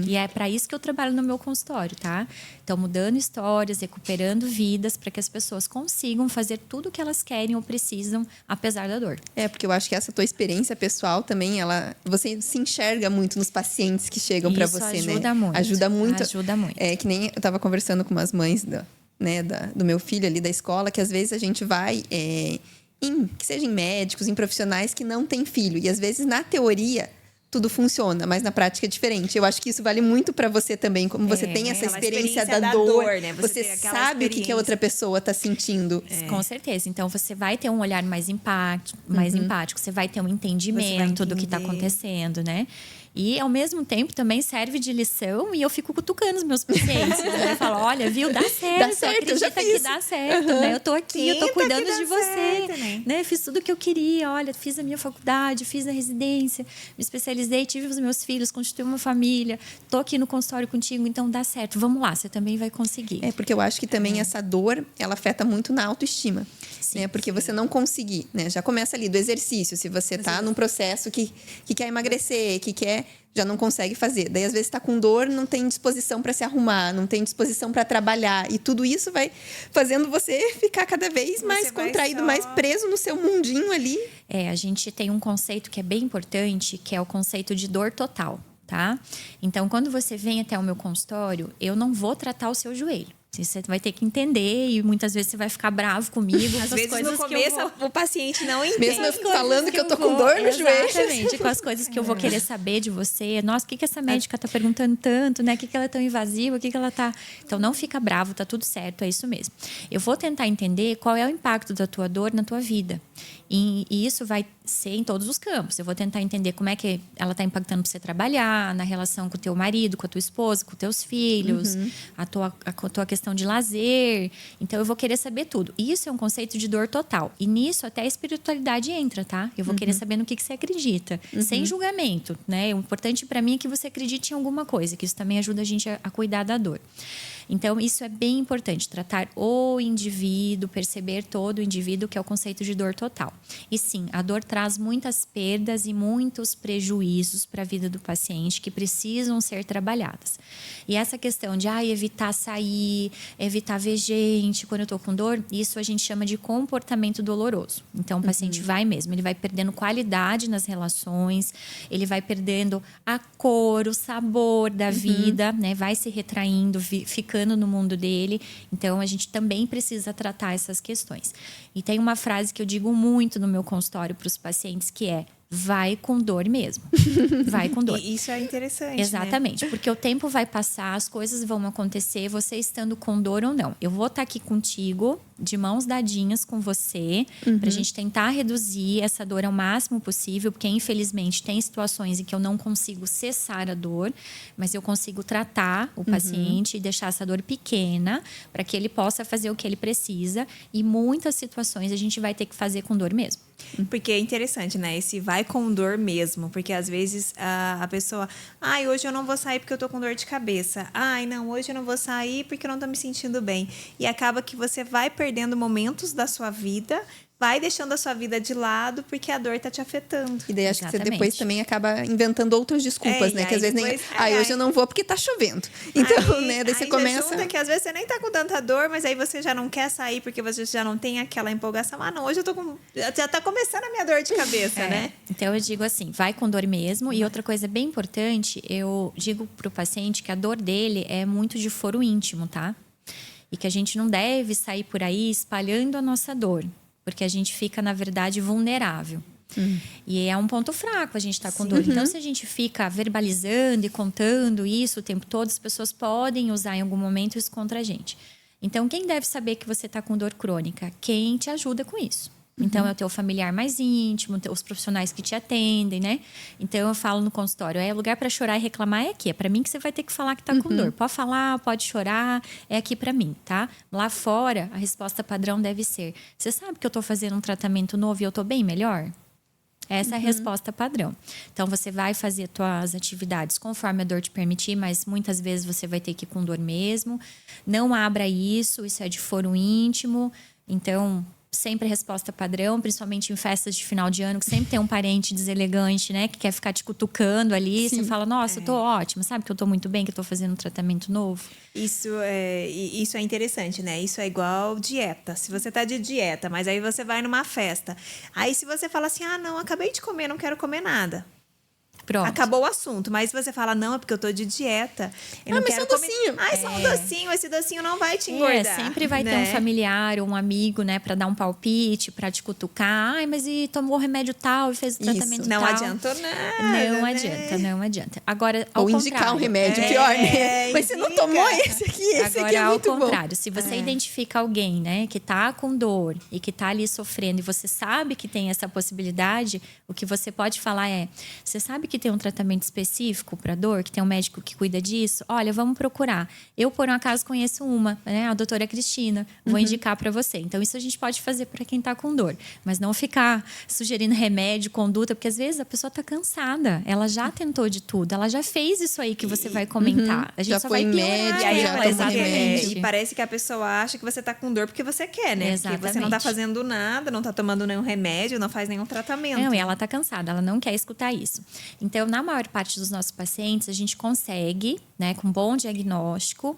E é para isso que eu trabalho no meu consultório, tá? Então, mudando histórias, recuperando vidas para que as pessoas consigam fazer tudo o que elas querem ou precisam, apesar da dor.
Porque eu acho que essa tua experiência pessoal também, você se enxerga muito nos pacientes que chegam para você,
ajuda
né?
Muito.
Ajuda muito.
Ajuda muito.
Que nem eu estava conversando com umas mães do meu filho ali da escola, que às vezes a gente vai... que seja em médicos, em profissionais que não têm filho. E às vezes, na teoria, tudo funciona, mas na prática é diferente. Eu acho que isso vale muito para você também, como você tem essa experiência da dor,
né?
Você sabe o que a outra pessoa está sentindo.
Com certeza. Então, você vai ter um olhar mais empático, você vai ter um entendimento do que está acontecendo, né? E, ao mesmo tempo, também serve de lição. E eu fico cutucando os meus pacientes. Né? Eu falo, olha, viu? Dá certo.
Dá certo,
acredita que dá certo. Né? Eu tô aqui, eu tô cuidando de você.
Certo,
né? Fiz tudo o que eu queria. Olha, fiz a minha faculdade, fiz a residência. Me especializei, tive os meus filhos, constituí uma família. Tô aqui no consultório contigo, então dá certo. Vamos lá, você também vai conseguir.
Porque eu acho que também essa dor, ela afeta muito na autoestima.
Sim,
né? Porque você não conseguir, né? Já começa ali do exercício. Se você tá num processo que quer emagrecer, que quer... já não consegue fazer. Daí, às vezes, está com dor, não tem disposição para se arrumar, não tem disposição para trabalhar. E tudo isso vai fazendo você ficar cada vez mais contraído, mais preso no seu mundinho ali.
A gente tem um conceito que é bem importante, que é o conceito de dor total, tá? Então, quando você vem até o meu consultório, eu não vou tratar o seu joelho. Você vai ter que entender e muitas vezes você vai ficar bravo comigo.
Às vezes no começo o paciente não entende.
Mesmo eu falando que eu tô com dor no joelho.
Exatamente, com as coisas que eu vou querer saber de você. Nossa, o que essa médica tá perguntando tanto, né? O que ela é tão invasiva, o que ela tá... Então não fica bravo, tá tudo certo, é isso mesmo. Eu vou tentar entender qual é o impacto da tua dor na tua vida. E isso vai ser em todos os campos. Eu vou tentar entender como é que ela está impactando para você trabalhar, na relação com o teu marido, com a tua esposa, com os teus filhos, a tua questão de lazer. Então, eu vou querer saber tudo. Isso é um conceito de dor total. E nisso até a espiritualidade entra, tá? Eu vou querer saber no que você acredita. Sem julgamento, né? O importante para mim é que você acredite em alguma coisa, que isso também ajuda a gente a cuidar da dor. Então, isso é bem importante, tratar o indivíduo, perceber todo o indivíduo, que é o conceito de dor total. E sim, a dor traz muitas perdas e muitos prejuízos para a vida do paciente que precisam ser trabalhadas. E essa questão de evitar sair, evitar ver gente quando eu tô com dor, isso a gente chama de comportamento doloroso. Então, o paciente vai mesmo, ele vai perdendo qualidade nas relações, ele vai perdendo a cor, o sabor da vida, né? Vai se retraindo, ficando no mundo dele. Então, a gente também precisa tratar essas questões. E tem uma frase que eu digo muito no meu consultório para os pacientes, que é: vai com dor mesmo. Vai com dor.
E isso é interessante,
Exatamente,
né?
porque o tempo vai passar, as coisas vão acontecer, você estando com dor ou não. Eu vou estar aqui contigo, de mãos dadinhas com você, pra gente tentar reduzir essa dor ao máximo possível, porque infelizmente tem situações em que eu não consigo cessar a dor, mas eu consigo tratar o paciente e deixar essa dor pequena, para que ele possa fazer o que ele precisa. E muitas situações a gente vai ter que fazer com dor mesmo.
Porque é interessante, né? Esse vai com dor mesmo. Porque às vezes a pessoa... hoje eu não vou sair porque eu tô com dor de cabeça. Não, hoje eu não vou sair porque eu não tô me sentindo bem. E acaba que você vai perdendo momentos da sua vida, vai deixando a sua vida de lado porque a dor tá te afetando.
E daí acho que você depois também acaba inventando outras desculpas, né? Que às vezes depois, hoje eu não vou porque tá chovendo. Então, né? Daí você começa...
Junta que às vezes você nem tá com tanta dor, mas aí você já não quer sair porque você já não tem aquela empolgação. Não, hoje eu tô com... Já tá começando a minha dor de cabeça, né?
Então eu digo assim, vai com dor mesmo. E outra coisa bem importante, eu digo pro paciente que a dor dele é muito de foro íntimo, tá? E que a gente não deve sair por aí espalhando a nossa dor. Porque a gente fica, na verdade, vulnerável. E é um ponto fraco a gente estar com dor. Então, se a gente fica verbalizando e contando isso o tempo todo, as pessoas podem usar em algum momento isso contra a gente. Então, quem deve saber que você está com dor crônica? Quem te ajuda com isso. Então, é o teu familiar mais íntimo, os profissionais que te atendem, né? Então, eu falo no consultório, lugar para chorar e reclamar é aqui. É para mim que você vai ter que falar que tá com dor. Pode falar, pode chorar, é aqui para mim, tá? Lá fora, a resposta padrão deve ser: você sabe que eu tô fazendo um tratamento novo e eu tô bem melhor? Essa é a resposta padrão. Então, você vai fazer suas atividades conforme a dor te permitir, mas muitas vezes você vai ter que ir com dor mesmo. Não abra isso é de foro íntimo. Então... sempre resposta padrão, principalmente em festas de final de ano, que sempre tem um parente deselegante, né? Que quer ficar te cutucando ali. Sim. Você fala, nossa, eu tô ótima, sabe que eu tô muito bem, que eu tô fazendo um tratamento novo.
Isso é interessante, né? Isso é igual dieta. Se você tá de dieta, mas aí você vai numa festa. Aí se você fala assim, não, acabei de comer, não quero comer nada. Pronto. Acabou o assunto, mas você fala, não, é porque eu tô de dieta. Eu não quero comer.
Docinho.
Só um docinho, esse docinho não vai te engordar.
Sempre vai ter um familiar ou um amigo, né, pra dar um palpite, pra te cutucar. Mas e tomou o remédio tal e fez o tratamento
não
tal.
Não adiantou nada.
Não adianta. Agora,
ou indicar um remédio pior, né? Mas você não tomou esse aqui
Agora,
é muito bom.
ao contrário, se você identifica alguém, né, que tá com dor e que tá ali sofrendo e você sabe que tem essa possibilidade, o que você pode falar é: você sabe que tem um tratamento específico para dor, que tem um médico que cuida disso? Olha, vamos procurar. Eu, por um acaso, conheço uma, né? A doutora Cristina. Vou indicar para você. Então, isso a gente pode fazer para quem tá com dor. Mas não ficar sugerindo remédio, conduta, porque às vezes a pessoa tá cansada. Ela já tentou de tudo. Ela já fez isso aí que você vai comentar. A gente
já
só
foi
vai
médico,
exatamente. E parece que a pessoa acha que você tá com dor porque você quer, né?
Exatamente.
Porque você não tá fazendo nada, não tá tomando nenhum remédio, não faz nenhum tratamento.
Não, e ela tá cansada, ela não quer escutar isso. Então, na maior parte dos nossos pacientes, a gente consegue, né, com bom diagnóstico,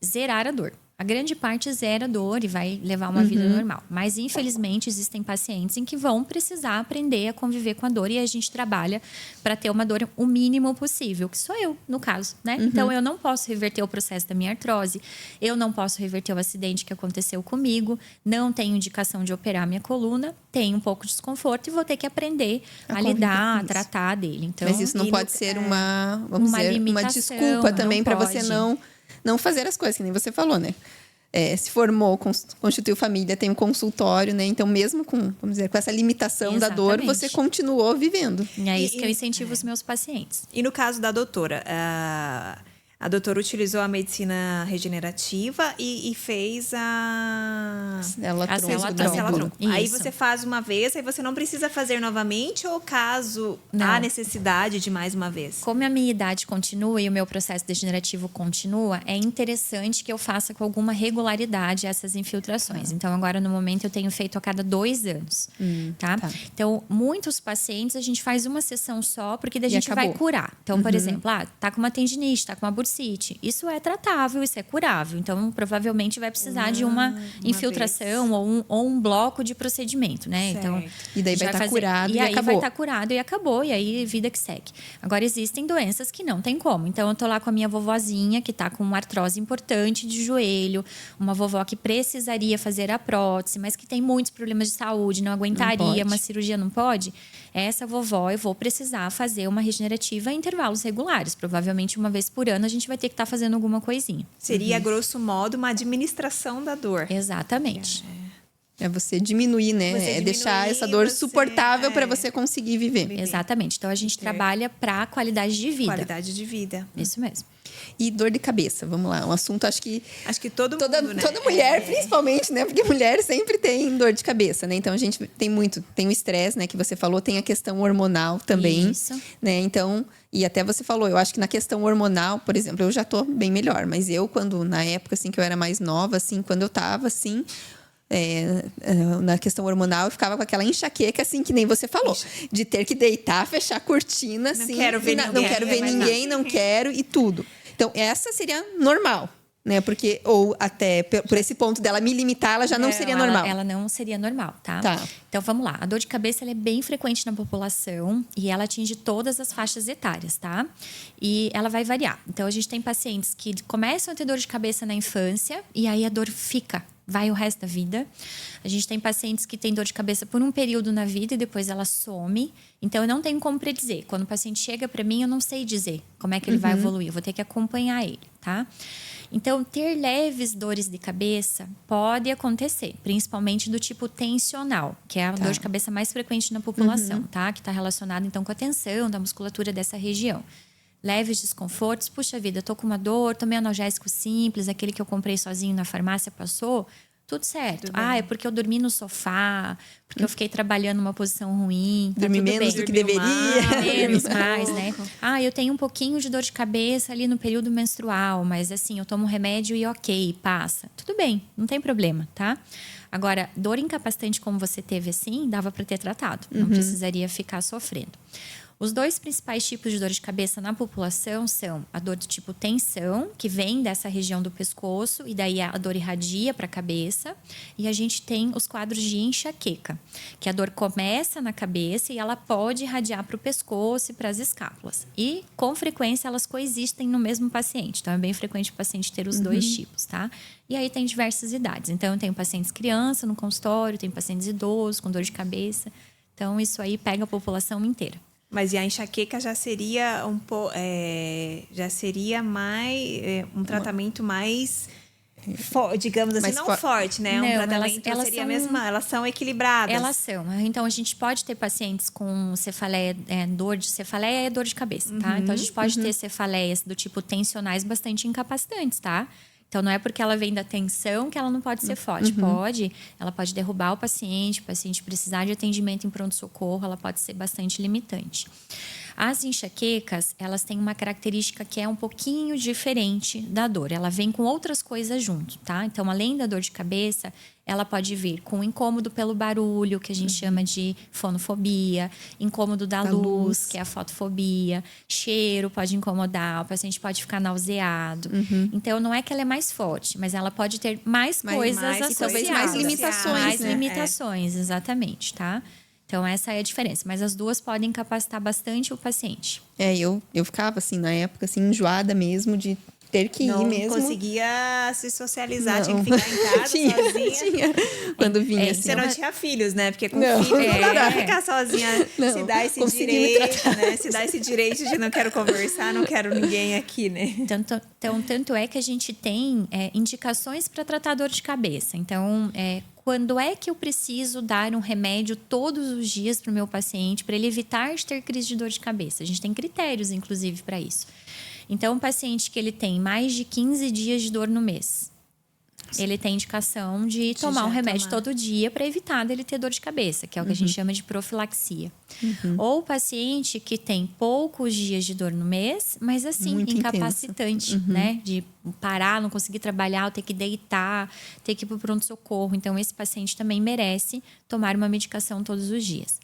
zerar a dor. A grande parte zera a dor e vai levar uma vida normal. Mas, infelizmente, existem pacientes em que vão precisar aprender a conviver com a dor e a gente trabalha para ter uma dor o mínimo possível, que sou eu, no caso, né? Então, eu não posso reverter o processo da minha artrose, eu não posso reverter o acidente que aconteceu comigo, não tenho indicação de operar minha coluna, tenho um pouco de desconforto e vou ter que aprender a lidar, a tratar dele. Então,
mas isso não pode ser uma desculpa também para você não fazer as coisas, que nem você falou, né? Se formou, constituiu família, tem um consultório, né? Então, mesmo com, vamos dizer, com essa limitação da dor, você continuou vivendo.
E é isso que eu incentivo os meus pacientes.
E no caso da doutora, A doutora utilizou a medicina regenerativa e fez a
célula-tronco.
Aí você faz uma vez, aí você não precisa fazer novamente, ou caso há necessidade de mais uma vez?
Como a minha idade continua e o meu processo degenerativo continua, é interessante que eu faça com alguma regularidade essas infiltrações. Então, agora, no momento, eu tenho feito a cada 2 anos. Tá? Então, muitos pacientes, a gente faz uma sessão só, porque daí a gente vai curar. Então, por exemplo, tá com uma tendinite, tá com uma bursite. Isso é tratável, isso é curável. Então, provavelmente vai precisar de uma infiltração ou um bloco de procedimento, né?
Certo.
Então,
e daí vai estar curado e
aí
acabou.
vai estar curado e acabou. E aí, vida que segue. Agora, existem doenças que não tem como. Então, eu tô lá com a minha vovozinha, que tá com uma artrose importante de joelho. Uma vovó que precisaria fazer a prótese, mas que tem muitos problemas de saúde, não aguentaria, uma cirurgia não pode. Essa vovó, eu vou precisar fazer uma regenerativa em intervalos regulares. Provavelmente, uma vez por ano, a gente vai ter que estar fazendo alguma coisinha.
Seria, grosso modo, uma administração da dor.
Exatamente.
É você diminuir, né? Deixar essa dor suportável para você conseguir viver.
Exatamente. Então, a gente trabalha para qualidade de vida.
Qualidade de vida.
Isso mesmo.
E dor de cabeça, vamos lá. Um assunto, acho que
toda
mulher, principalmente, né? Porque mulher sempre tem dor de cabeça, né? Então, a gente tem o estresse, né? Que você falou, tem a questão hormonal também.
Isso.
Né? Então, e até você falou, eu acho que na questão hormonal, por exemplo, eu já tô bem melhor. Mas na época, assim, que eu era mais nova, assim, quando eu tava, assim... na questão hormonal, eu ficava com aquela enxaqueca, assim, que nem você falou. De ter que deitar, fechar a cortina, assim.
Não quero ver ninguém,
não quero, e tudo. Então, essa seria normal, né? Porque, ou até por esse ponto dela me limitar, ela já não seria normal.
Ela não seria normal, tá? Então, vamos lá. A dor de cabeça ela é bem frequente na população e ela atinge todas as faixas etárias, tá? E ela vai variar. Então, a gente tem pacientes que começam a ter dor de cabeça na infância e aí a dor vai o resto da vida. A gente tem pacientes que têm dor de cabeça por um período na vida e depois ela some. Então, eu não tenho como predizer. Quando o paciente chega para mim, eu não sei dizer como é que ele vai evoluir. Eu vou ter que acompanhar ele, tá? Então, ter leves dores de cabeça pode acontecer, principalmente do tipo tensional, que é a dor de cabeça mais frequente na população, tá? Que está relacionada, então, com a tensão da musculatura dessa região. Leves desconfortos, puxa vida, eu tô com uma dor, tomei analgésico simples, aquele que eu comprei sozinho na farmácia passou, tudo certo. É porque eu dormi no sofá, porque eu fiquei trabalhando numa posição ruim.
Dormi menos do que deveria.
Menos, mais, né? Eu tenho um pouquinho de dor de cabeça ali no período menstrual, mas assim, eu tomo remédio e ok, passa. Tudo bem, não tem problema, tá? Agora, dor incapacitante como você teve assim, dava para ter tratado. Não precisaria ficar sofrendo. Os 2 principais tipos de dor de cabeça na população são a dor do tipo tensão, que vem dessa região do pescoço, e daí a dor irradia para a cabeça. E a gente tem os quadros de enxaqueca, que a dor começa na cabeça e ela pode irradiar para o pescoço e para as escápulas. E, com frequência, elas coexistem no mesmo paciente. Então, é bem frequente o paciente ter os 2 tipos, tá? E aí tem diversas idades. Então, eu tenho pacientes criança no consultório, tenho pacientes idosos com dor de cabeça. Então, isso aí pega a população inteira.
Mas e a enxaqueca já seria mais um tratamento mais digamos assim, não forte, né?
Não,
um tratamento seria elas são equilibradas.
Elas são. Então a gente pode ter pacientes com cefaleia, dor de cabeça, tá? Então a gente pode ter cefaleias do tipo tensionais bastante incapacitantes, tá? Então, não é porque ela vem da tensão que ela não pode ser forte. Ela pode derrubar o paciente precisar de atendimento em pronto-socorro, ela pode ser bastante limitante. As enxaquecas, elas têm uma característica que é um pouquinho diferente da dor. Ela vem com outras coisas junto, tá? Então, além da dor de cabeça, ela pode vir com incômodo pelo barulho, que a gente chama de fonofobia, incômodo da luz, que é a fotofobia, cheiro pode incomodar, o paciente pode ficar nauseado. Então, não é que ela é mais forte, mas ela pode ter mais coisas associadas.
Talvez mais limitações.
Mais limitações, exatamente, tá? Então, essa é a diferença. Mas as duas podem incapacitar bastante o paciente.
Eu ficava, assim, na época, assim, enjoada mesmo de ter que ir mesmo.
Não conseguia se socializar, tinha que ficar em casa sozinha.
Quando vinha, assim.
Você não tinha filhos, né? Porque com filhos não dá pra ficar sozinha. Se dá esse direito, né? Se dá esse direito de não quero conversar, não quero ninguém aqui, né?
Tanto é que a gente tem indicações para tratar dor de cabeça. Então, quando é que eu preciso dar um remédio todos os dias para o meu paciente para ele evitar de ter crise de dor de cabeça? A gente tem critérios, inclusive, para isso. Então, um paciente que ele tem mais de 15 dias de dor no mês, ele tem indicação de tomar um remédio todo dia para evitar dele ter dor de cabeça, que é o que a gente chama de profilaxia. Ou o paciente que tem poucos dias de dor no mês, mas assim,
muito
incapacitante, né? De parar, não conseguir trabalhar, ou ter que deitar, ter que ir para o pronto-socorro. Então, esse paciente também merece tomar uma medicação todos os dias.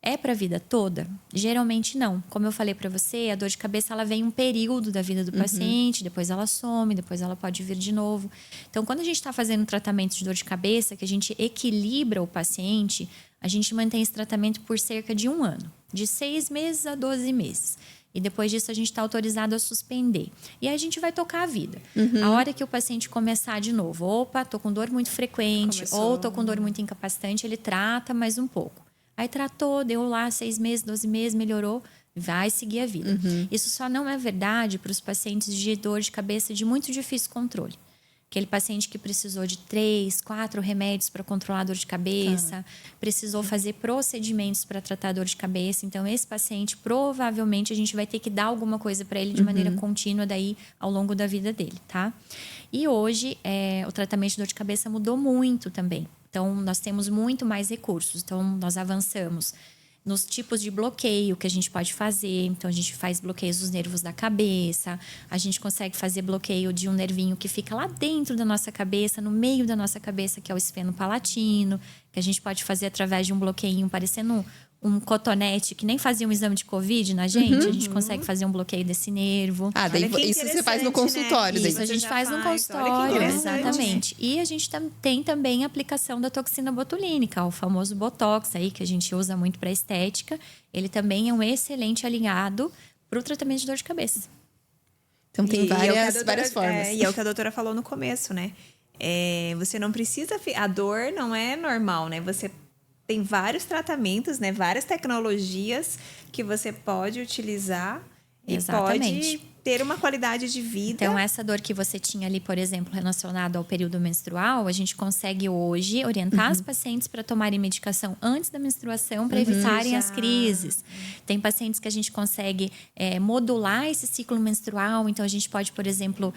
É para a vida toda? Geralmente não. Como eu falei para você, a dor de cabeça ela vem um período da vida do paciente, depois ela some, depois ela pode vir de novo. Então, quando a gente está fazendo um tratamento de dor de cabeça, que a gente equilibra o paciente, a gente mantém esse tratamento por cerca de 1 ano, de 6 meses a 12 meses. E depois disso a gente está autorizado a suspender. E aí a gente vai tocar a vida. A hora que o paciente começar de novo, opa, tô com dor muito frequente, ou tô com dor muito incapacitante, ele trata mais um pouco. Aí tratou, deu lá 6 meses, 12 meses, melhorou, vai seguir a vida. Isso só não é verdade para os pacientes de dor de cabeça de muito difícil controle. Aquele paciente que precisou de 3, 4 remédios para controlar a dor de cabeça, precisou fazer procedimentos para tratar a dor de cabeça. Então, esse paciente, provavelmente, a gente vai ter que dar alguma coisa para ele de maneira contínua daí ao longo da vida dele, tá? E hoje, o tratamento de dor de cabeça mudou muito também. Então, nós temos muito mais recursos. Então, nós avançamos nos tipos de bloqueio que a gente pode fazer. Então, a gente faz bloqueios dos nervos da cabeça. A gente consegue fazer bloqueio de um nervinho que fica lá dentro da nossa cabeça, no meio da nossa cabeça, que é o esfenopalatino. Que a gente pode fazer através de um bloqueio parecendo um cotonete, que nem fazia um exame de Covid na gente. A gente consegue fazer um bloqueio desse nervo.
Daí isso você faz no consultório.
Né?
Daí.
Isso a gente faz no consultório, exatamente. E a gente tem também a aplicação da toxina botulínica, o famoso Botox aí, que a gente usa muito para estética. Ele também é um excelente alinhado para o tratamento de dor de cabeça.
Então tem várias formas.
E é o que a doutora falou no começo, né? Você não precisa... A dor não é normal, né? Você tem vários tratamentos, né? Várias tecnologias que você pode utilizar e pode ter uma qualidade de vida.
Então, essa dor que você tinha ali, por exemplo, relacionada ao período menstrual, a gente consegue hoje orientar as pacientes para tomarem medicação antes da menstruação para evitarem as crises. Tem pacientes que a gente consegue modular esse ciclo menstrual. Então, a gente pode, por exemplo,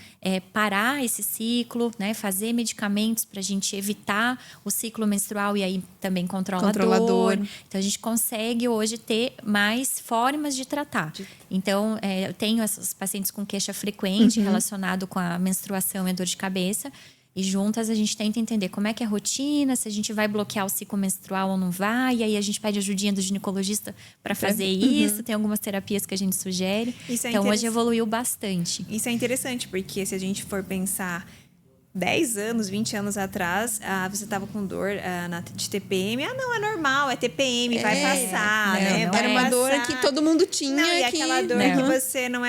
parar esse ciclo, né? Fazer medicamentos para a gente evitar o ciclo menstrual e aí também controla a dor. Então, a gente consegue hoje ter mais formas de tratar. Então, eu tenho essas pacientes com queixa frequente relacionado com a menstruação e a dor de cabeça. E juntas a gente tenta entender como é que é a rotina, se a gente vai bloquear o ciclo menstrual ou não vai. E aí a gente pede ajudinha do ginecologista para fazer isso. Tem algumas terapias que a gente sugere. Então hoje evoluiu bastante.
Isso é interessante, porque se a gente for pensar 10 anos, 20 anos atrás, você estava com dor de TPM. Não, é normal, é TPM, vai passar, né?
Era uma dor que todo mundo tinha.
Não, e aquela dor que você não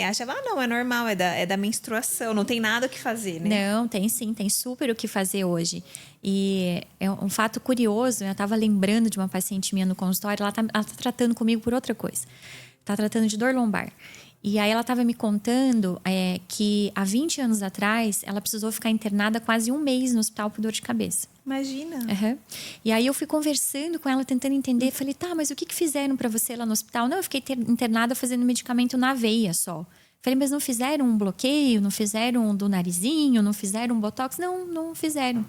achava, não, é normal, é da menstruação, não tem nada o que fazer, né?
Não, tem sim, tem super o que fazer hoje. E é um fato curioso, eu estava lembrando de uma paciente minha no consultório, ela tá tratando comigo por outra coisa. Tá tratando de dor lombar. E aí ela estava me contando que há 20 anos atrás ela precisou ficar internada quase 1 mês no hospital por dor de cabeça.
Imagina.
E aí eu fui conversando com ela, tentando entender. Falei, tá, mas o que fizeram para você lá no hospital? Não, eu fiquei internada fazendo medicamento na veia só. Falei, mas não fizeram um bloqueio? Não fizeram do narizinho? Não fizeram um botox? Não fizeram.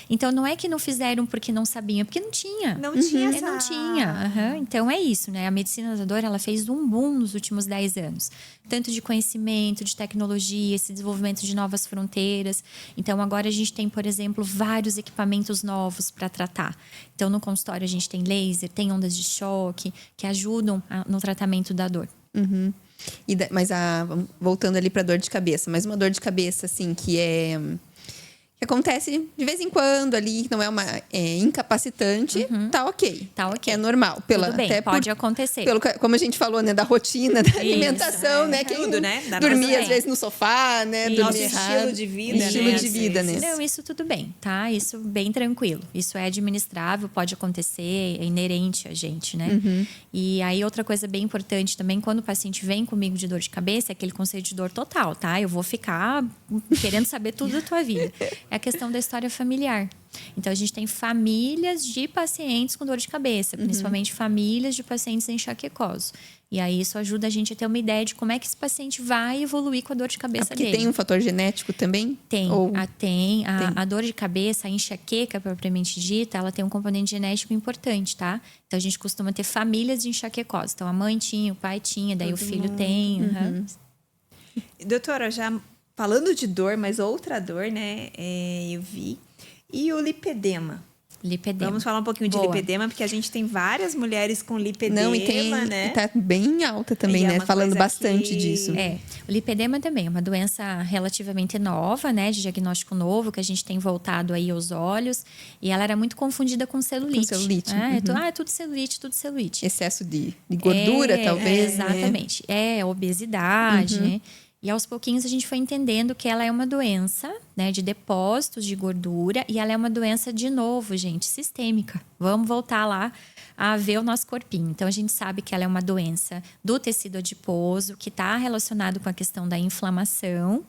Então, não é que não fizeram porque não sabiam, porque não tinha.
Não tinha essa...
Não tinha. Então, é isso, né? A medicina da dor, ela fez um boom nos últimos 10 anos. Tanto de conhecimento, de tecnologia, esse desenvolvimento de novas fronteiras. Então, agora a gente tem, por exemplo, vários equipamentos novos para tratar. Então, no consultório a gente tem laser, tem ondas de choque, que ajudam no tratamento da dor.
Mas voltando ali para dor de cabeça, mas uma dor de cabeça assim que acontece de vez em quando ali, não é uma incapacitante, tá ok.
Tá ok.
É normal.
Tudo bem, pode acontecer.
Como a gente falou, né, da rotina, da alimentação, né?
Tudo, né?
Dormir às vezes no sofá, né?
Nosso estilo de vida,
Estilo de vida, né?
Não, isso tudo bem, tá? Isso bem tranquilo. Isso é administrável, pode acontecer, é inerente a gente, né? E aí, outra coisa bem importante também, quando o paciente vem comigo de dor de cabeça, é aquele conceito de dor total, tá? Eu vou ficar querendo saber tudo da tua vida. É a questão da história familiar. Então, a gente tem famílias de pacientes com dor de cabeça, principalmente famílias de pacientes enxaquecosos. E aí, isso ajuda a gente a ter uma ideia de como é que esse paciente vai evoluir com a dor de cabeça
porque
dele.
tem um fator genético também?
Tem.
Ou...
A dor de cabeça, a enxaqueca propriamente dita, ela tem um componente genético importante, tá? Então, a gente costuma ter famílias de enxaquecose. Então, a mãe tinha, o pai tinha, daí o filho tem.
Doutora, já falando de dor, mas outra dor, né? Eu vi. E o lipedema?
Lipedema.
Vamos falar um pouquinho de lipedema, porque a gente tem várias mulheres com lipedema,
Não, e
né?
E tá bem alta também, né? Falando bastante disso.
O lipedema também é uma doença relativamente nova, né? De diagnóstico novo, que a gente tem voltado aí aos olhos. E ela era muito confundida com celulite.
Com celulite.
É tudo celulite, tudo celulite.
Excesso de gordura, talvez.
Exatamente. Obesidade, né? E aos pouquinhos a gente foi entendendo que ela é uma doença, né, de depósitos de gordura, e ela é uma doença, de novo, gente, sistêmica. Vamos voltar lá a ver o nosso corpinho. Então, a gente sabe que ela é uma doença do tecido adiposo, que está relacionado com a questão da inflamação,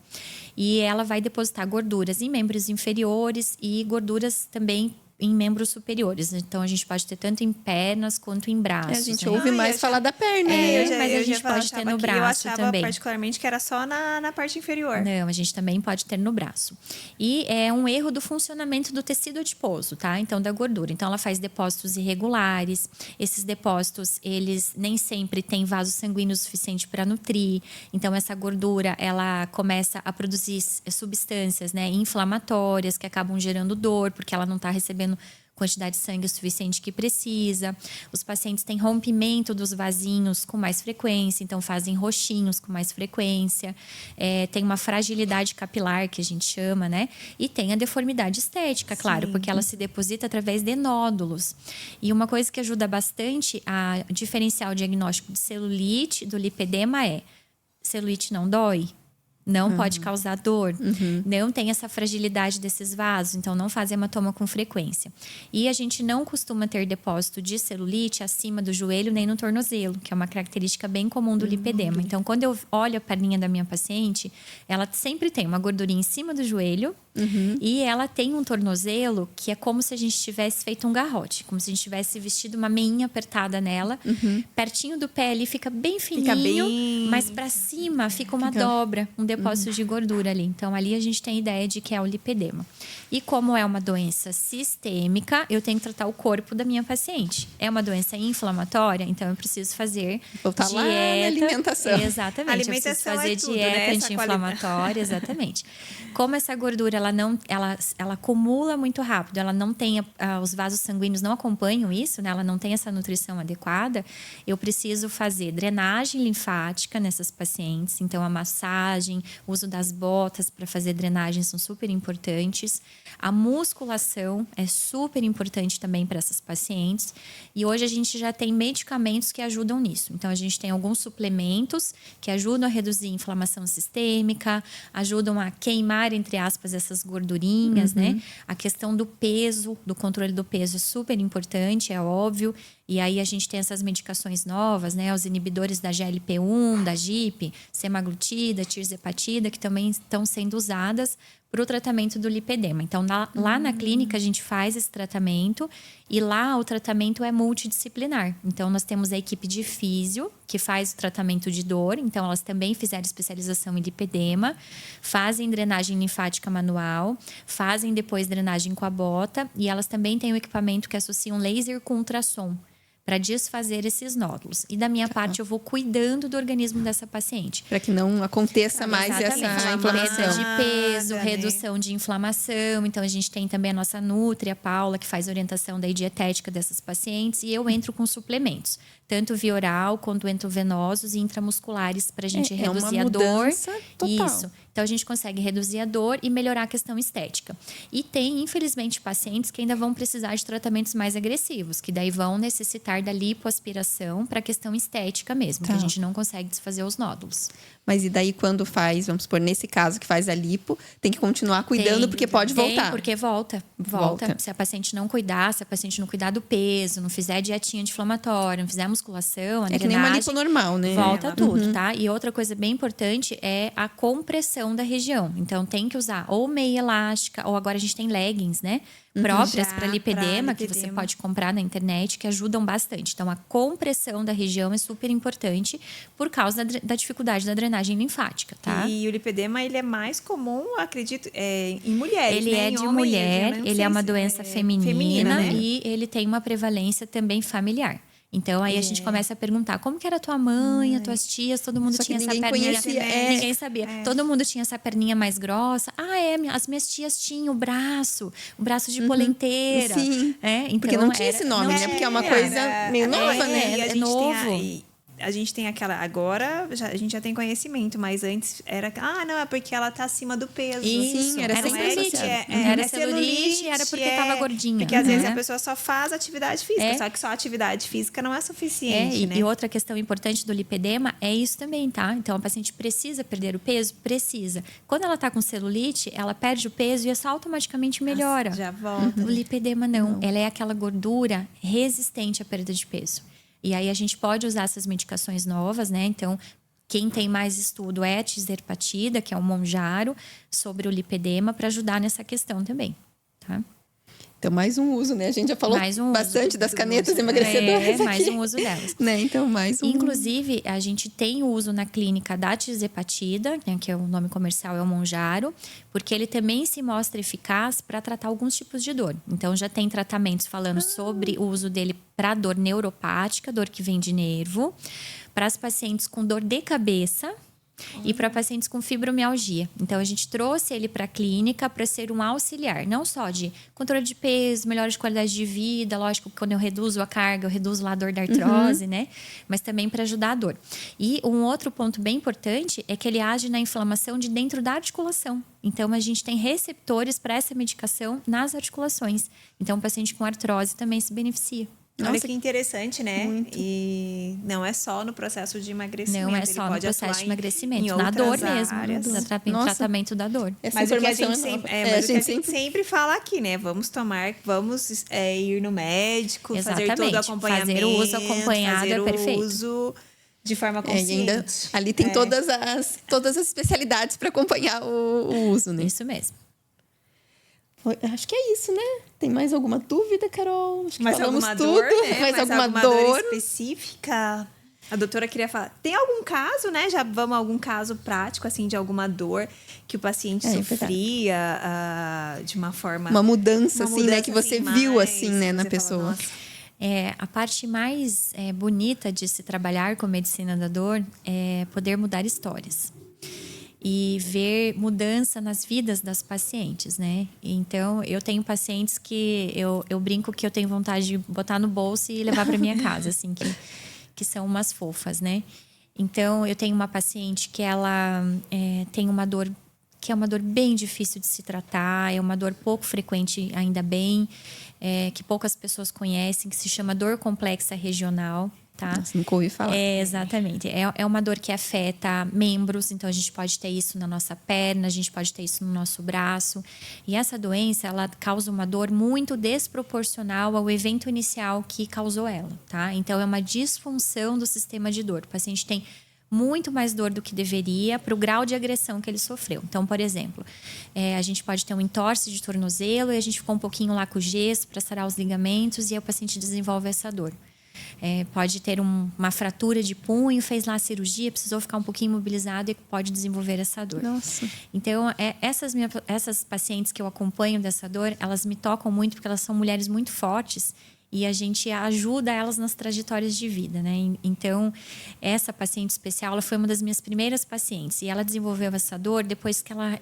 e ela vai depositar gorduras em membros inferiores e gorduras também em membros superiores. Então, a gente pode ter tanto em pernas quanto em braços.
A gente ouve mais falar da perna.
Mas a gente pode ter no braço
também. Eu achava particularmente que era só na parte inferior.
Não, a gente também pode ter no braço. E é um erro do funcionamento do tecido adiposo, tá? Então, da gordura. Então, ela faz depósitos irregulares. Esses depósitos, eles nem sempre têm vaso sanguíneo suficiente para nutrir. Então, essa gordura, ela começa a produzir substâncias, né, inflamatórias que acabam gerando dor, porque ela não está recebendo quantidade de sangue o suficiente que precisa. Os pacientes têm rompimento dos vasinhos com mais frequência, então fazem roxinhos com mais frequência. Tem uma fragilidade capilar, que a gente chama, né? E tem a deformidade estética, claro, porque ela se deposita através de nódulos. E uma coisa que ajuda bastante a diferenciar o diagnóstico de celulite do lipedema é: celulite não dói? Não pode causar dor, não tem essa fragilidade desses vasos, então não faz hematoma com frequência. E a gente não costuma ter depósito de celulite acima do joelho nem no tornozelo, que é uma característica bem comum do lipedema. Então, quando eu olho a perninha da minha paciente, ela sempre tem uma gordurinha em cima do joelho e ela tem um tornozelo que é como se a gente tivesse feito um garrote, como se a gente tivesse vestido uma meinha apertada nela. Pertinho do pé ali fica bem fininho, mas para cima fica uma dobra, um depósito de gordura ali. Então, ali a gente tem ideia de que é o lipedema. E como é uma doença sistêmica, eu tenho que tratar o corpo da minha paciente. É uma doença inflamatória, então eu preciso fazer
voltar dieta. Lá na alimentação.
Exatamente.
A alimentação
eu preciso fazer dieta anti-inflamatória, exatamente. Como essa gordura, ela acumula muito rápido, ela não tem, os vasos sanguíneos não acompanham isso, né? Ela não tem essa nutrição adequada, eu preciso fazer drenagem linfática nessas pacientes. Então, a massagem, o uso das botas para fazer drenagem são super importantes. A musculação é super importante também para essas pacientes. E hoje a gente já tem medicamentos que ajudam nisso. Então, a gente tem alguns suplementos que ajudam a reduzir a inflamação sistêmica, ajudam a queimar, entre aspas, essas gordurinhas, né? A questão do peso, do controle do peso é super importante, é óbvio. E aí a gente tem essas medicações novas, né? Os inibidores da GLP-1, da GIP, semaglutida, tirzepatida, que também estão sendo usadas para o tratamento do lipedema. Então, lá na clínica, a gente faz esse tratamento e lá o tratamento é multidisciplinar. Então, nós temos a equipe de físio, que faz o tratamento de dor. Então, elas também fizeram especialização em lipedema, fazem drenagem linfática manual, fazem depois drenagem com a bota e elas também têm um equipamento que associa um laser com ultrassom para desfazer esses nódulos. E da minha parte, eu vou cuidando do organismo dessa paciente.
Para que não aconteça mais
Exatamente.
essa inflamação.
Perda de peso, redução de inflamação. Então, a gente tem também a nossa nutri, a Paula, que faz orientação da dietética dessas pacientes. E eu entro com suplementos, tanto via oral quanto endovenosos e intramusculares, para a gente reduzir a dor.
Total.
Isso. Então, a gente consegue reduzir a dor e melhorar a questão estética. E tem, infelizmente, pacientes que ainda vão precisar de tratamentos mais agressivos, que daí vão necessitar da lipoaspiração para a questão estética mesmo, que a gente não consegue desfazer os nódulos.
Mas e daí quando faz, vamos supor, nesse caso que faz a lipo, tem que continuar cuidando porque pode voltar.
Porque volta. Se a paciente não cuidar, se a paciente não cuidar do peso, não fizer dietinha anti-inflamatória, não fizer musculação, a
É que nem uma
drenagem,
lipo normal, né?
volta tudo, tá? E outra coisa bem importante é a compressão da região. Então, tem que usar ou meia elástica, ou agora a gente tem leggings, né? Próprias
Já
para lipedema, que você
lipedema.
pode comprar na internet, que ajudam bastante. Então, a compressão da região é super importante por causa da dificuldade da drenagem linfática, tá?
E o lipedema, ele é mais comum, acredito, em mulheres,
Ele
né?
é
Em
de
homem,
mulher,
eu não
ele
sei
é uma
se
doença feminina,
né?
e ele tem uma prevalência também familiar. Então, aí a gente começa a perguntar, como que era tua mãe, as tuas tias, todo mundo
Só que
tinha essa
ninguém
perninha.
conhecia,
Ninguém sabia. Todo mundo tinha essa perninha mais grossa. As minhas tias tinham o braço de polenteira.
Sim.
Então,
Porque não tinha esse nome, né? Porque é uma coisa meio nova, né?
E a
É
gente
novo.
a gente tem aquela. Agora a gente já tem conhecimento, mas antes era. Não, é porque ela tá acima do peso.
Isso,
Sim, era
era
sempre
celulite.
associado.
Era celulite, era porque tava gordinha.
Porque às vezes
né?
a pessoa só faz atividade física, só que só atividade física não é suficiente, né?
E outra questão importante do lipedema é isso também, tá? Então, a paciente precisa perder o peso? Precisa. Quando ela tá com celulite, ela perde o peso e isso automaticamente melhora.
Já volta.
O lipedema não. Ela é aquela gordura resistente à perda de peso. E aí a gente pode usar essas medicações novas, né? Então, quem tem mais estudo é a tirzepatida, que é o Mounjaro, sobre o lipedema, para ajudar nessa questão também, tá?
Então, mais um uso, né? A gente já falou bastante das canetas emagrecedoras aqui.
Mais um uso delas.
Né? Então, mais um.
Inclusive, a gente tem o uso na clínica da tirzepatida, né, que é o nome comercial é o Mounjaro, porque ele também se mostra eficaz para tratar alguns tipos de dor. Então, já tem tratamentos falando sobre o uso dele para dor neuropática, dor que vem de nervo, para as pacientes com dor de cabeça, e para pacientes com fibromialgia. Então, a gente trouxe ele para a clínica para ser um auxiliar, não só de controle de peso, melhora de qualidade de vida, lógico, quando eu reduzo a carga, eu reduzo lá a dor da artrose, né? Mas também para ajudar a dor. E um outro ponto bem importante é que ele age na inflamação de dentro da articulação. Então, a gente tem receptores para essa medicação nas articulações. Então, o paciente com artrose também se beneficia.
Olha que interessante, né? Muito. E não é só no processo de emagrecimento.
Não é só no processo de emagrecimento, na dor mesmo, no tratamento da dor.
Mas o que a gente sempre fala aqui, né? Vamos ir no médico,
Exatamente.
fazer todo o acompanhamento.
Fazer o uso acompanhado é perfeito.
Uso de forma consciente.
Ainda, ali tem todas as especialidades para acompanhar o uso, né?
Isso mesmo.
Acho que é isso, né? Tem mais alguma dúvida, Carol? Acho que
mais
falamos
alguma
tudo.
Dor, né?
Mais alguma
dor específica? A doutora queria falar. Tem algum caso, né? Já vamos a algum caso prático, assim, de alguma dor que o paciente sofria de uma forma...
Uma mudança, assim, né? Que você viu, assim, né? Na pessoa.
Fala, a parte mais bonita de se trabalhar com medicina da dor é poder mudar histórias. E ver mudança nas vidas das pacientes, né? Então, eu tenho pacientes que eu brinco que eu tenho vontade de botar no bolso e levar para minha casa, assim, que são umas fofas, né? Então, eu tenho uma paciente que ela tem uma dor que é uma dor bem difícil de se tratar, é uma dor pouco frequente, ainda bem, que poucas pessoas conhecem, que se chama dor complexa regional. Tá?
Nossa, nunca ouvi falar.
Exatamente. É uma dor que afeta membros, então a gente pode ter isso na nossa perna, a gente pode ter isso no nosso braço. E essa doença, ela causa uma dor muito desproporcional ao evento inicial que causou ela, tá? Então, é uma disfunção do sistema de dor. O paciente tem muito mais dor do que deveria para o grau de agressão que ele sofreu. Então, por exemplo, a gente pode ter um entorse de tornozelo e a gente ficou um pouquinho lá com o gesso para sarar os ligamentos e aí o paciente desenvolve essa dor. Pode ter uma fratura de punho, fez lá a cirurgia, precisou ficar um pouquinho imobilizado e pode desenvolver essa dor.
Nossa.
Então, essas pacientes que eu acompanho dessa dor, elas me tocam muito porque elas são mulheres muito fortes e a gente ajuda elas nas trajetórias de vida, né? Então, essa paciente especial, ela foi uma das minhas primeiras pacientes. E ela desenvolveu essa dor depois que ela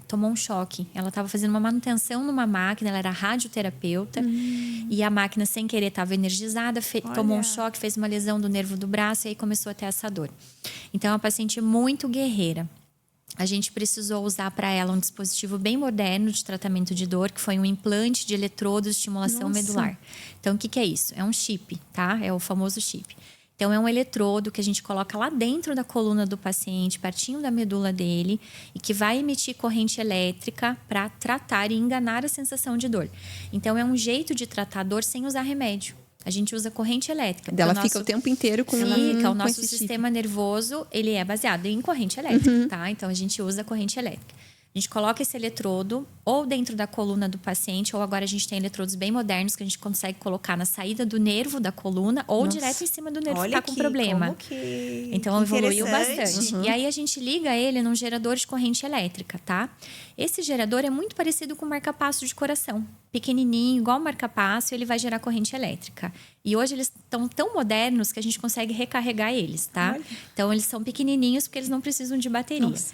tomou um choque. Ela estava fazendo uma manutenção numa máquina, ela era radioterapeuta. E a máquina, sem querer, estava energizada, tomou um choque, fez uma lesão do nervo do braço e aí começou a ter essa dor. Então, é uma paciente muito guerreira. A gente precisou usar para ela um dispositivo bem moderno de tratamento de dor, que foi um implante de eletrodo de estimulação medular. Então, o que é isso? É um chip, tá? É o famoso chip. Então, é um eletrodo que a gente coloca lá dentro da coluna do paciente, pertinho da medula dele, e que vai emitir corrente elétrica para tratar e enganar a sensação de dor. Então, é um jeito de tratar a dor sem usar remédio. A gente usa corrente elétrica.
Ela fica o tempo inteiro com
o nosso
esse
sistema nervoso, ele é baseado em corrente elétrica, tá? Então, a gente usa corrente elétrica. A gente coloca esse eletrodo ou dentro da coluna do paciente, ou agora a gente tem eletrodos bem modernos que a gente consegue colocar na saída do nervo da coluna ou direto em cima do nervo que está com problema. Então evoluiu bastante. E aí a gente liga ele num gerador de corrente elétrica, tá? Esse gerador é muito parecido com o marca-passo de coração. Pequenininho, igual o marca-passo, ele vai gerar corrente elétrica. E hoje eles estão tão modernos que a gente consegue recarregar eles, tá?
Olha.
Então eles são pequenininhos porque eles não precisam de bateria.
Nossa.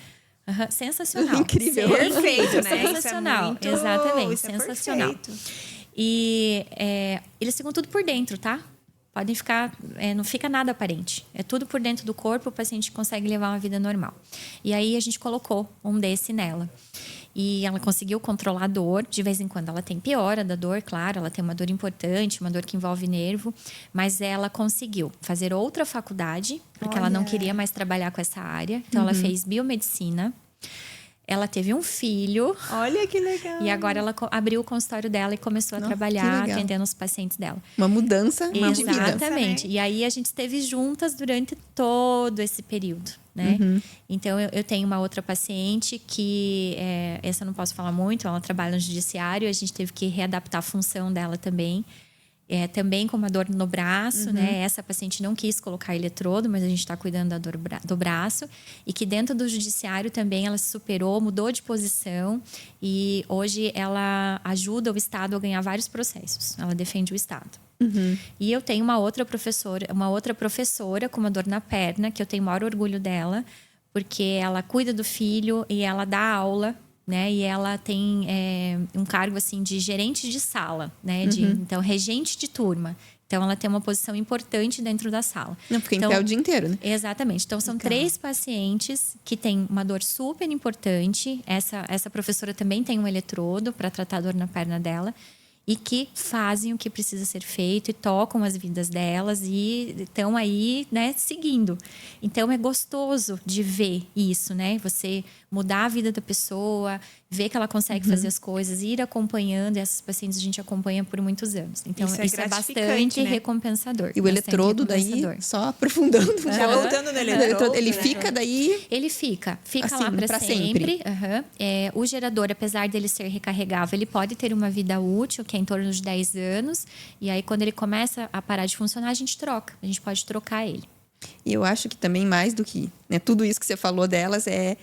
Sensacional.
Incrível.
Perfeito, né?
Sensacional.
Isso é muito,
Exatamente,
isso
sensacional.
É perfeito.
E eles ficam tudo por dentro, tá? Podem ficar, não fica nada aparente. É tudo por dentro do corpo, o paciente consegue levar uma vida normal. E aí a gente colocou um desse nela. E ela conseguiu controlar a dor. De vez em quando ela tem piora da dor, claro. Ela tem uma dor importante, uma dor que envolve nervo. Mas ela conseguiu fazer outra faculdade, porque ela não queria mais trabalhar com essa área. Então, ela fez biomedicina. Ela teve um filho.
Olha que legal.
E agora ela abriu o consultório dela e começou a trabalhar, atendendo os pacientes dela.
Uma mudança de vida.
Exatamente. E aí a gente esteve juntas durante todo esse período, né? Então eu tenho uma outra paciente que essa eu não posso falar muito, ela trabalha no judiciário, a gente teve que readaptar a função dela também. Também com uma dor no braço, né? Essa paciente não quis colocar eletrodo, mas a gente está cuidando da dor do braço. E que dentro do judiciário também ela se superou, mudou de posição. E hoje ela ajuda o Estado a ganhar vários processos. Ela defende o Estado. E eu tenho uma outra professora com uma dor na perna, que eu tenho o maior orgulho dela, porque ela cuida do filho e ela dá aula, né? E ela tem um cargo assim de gerente de sala, né? Então, regente de turma. Então, ela tem uma posição importante dentro da sala.
Não, fica em pé o dia inteiro, né?
Exatamente. Então, são 3 pacientes que têm uma dor super importante. Essa professora também tem um eletrodo para tratar a dor na perna dela. E que fazem o que precisa ser feito e tocam as vidas delas e estão aí, né, seguindo. Então, é gostoso de ver isso, né? Você mudar a vida da pessoa, ver que ela consegue fazer as coisas, ir acompanhando. E essas pacientes a gente acompanha por muitos anos. Então, isso é bastante recompensador.
E o eletrodo daí, só aprofundando.
Já voltando no eletrodo.
Ele fica daí...
Ele fica
assim,
lá para sempre. O gerador, apesar dele ser recarregável, ele pode ter uma vida útil, que é em torno de 10 anos. E aí, quando ele começa a parar de funcionar, a gente troca. A gente pode trocar ele.
E eu acho que também mais do que, né, tudo isso que você falou delas é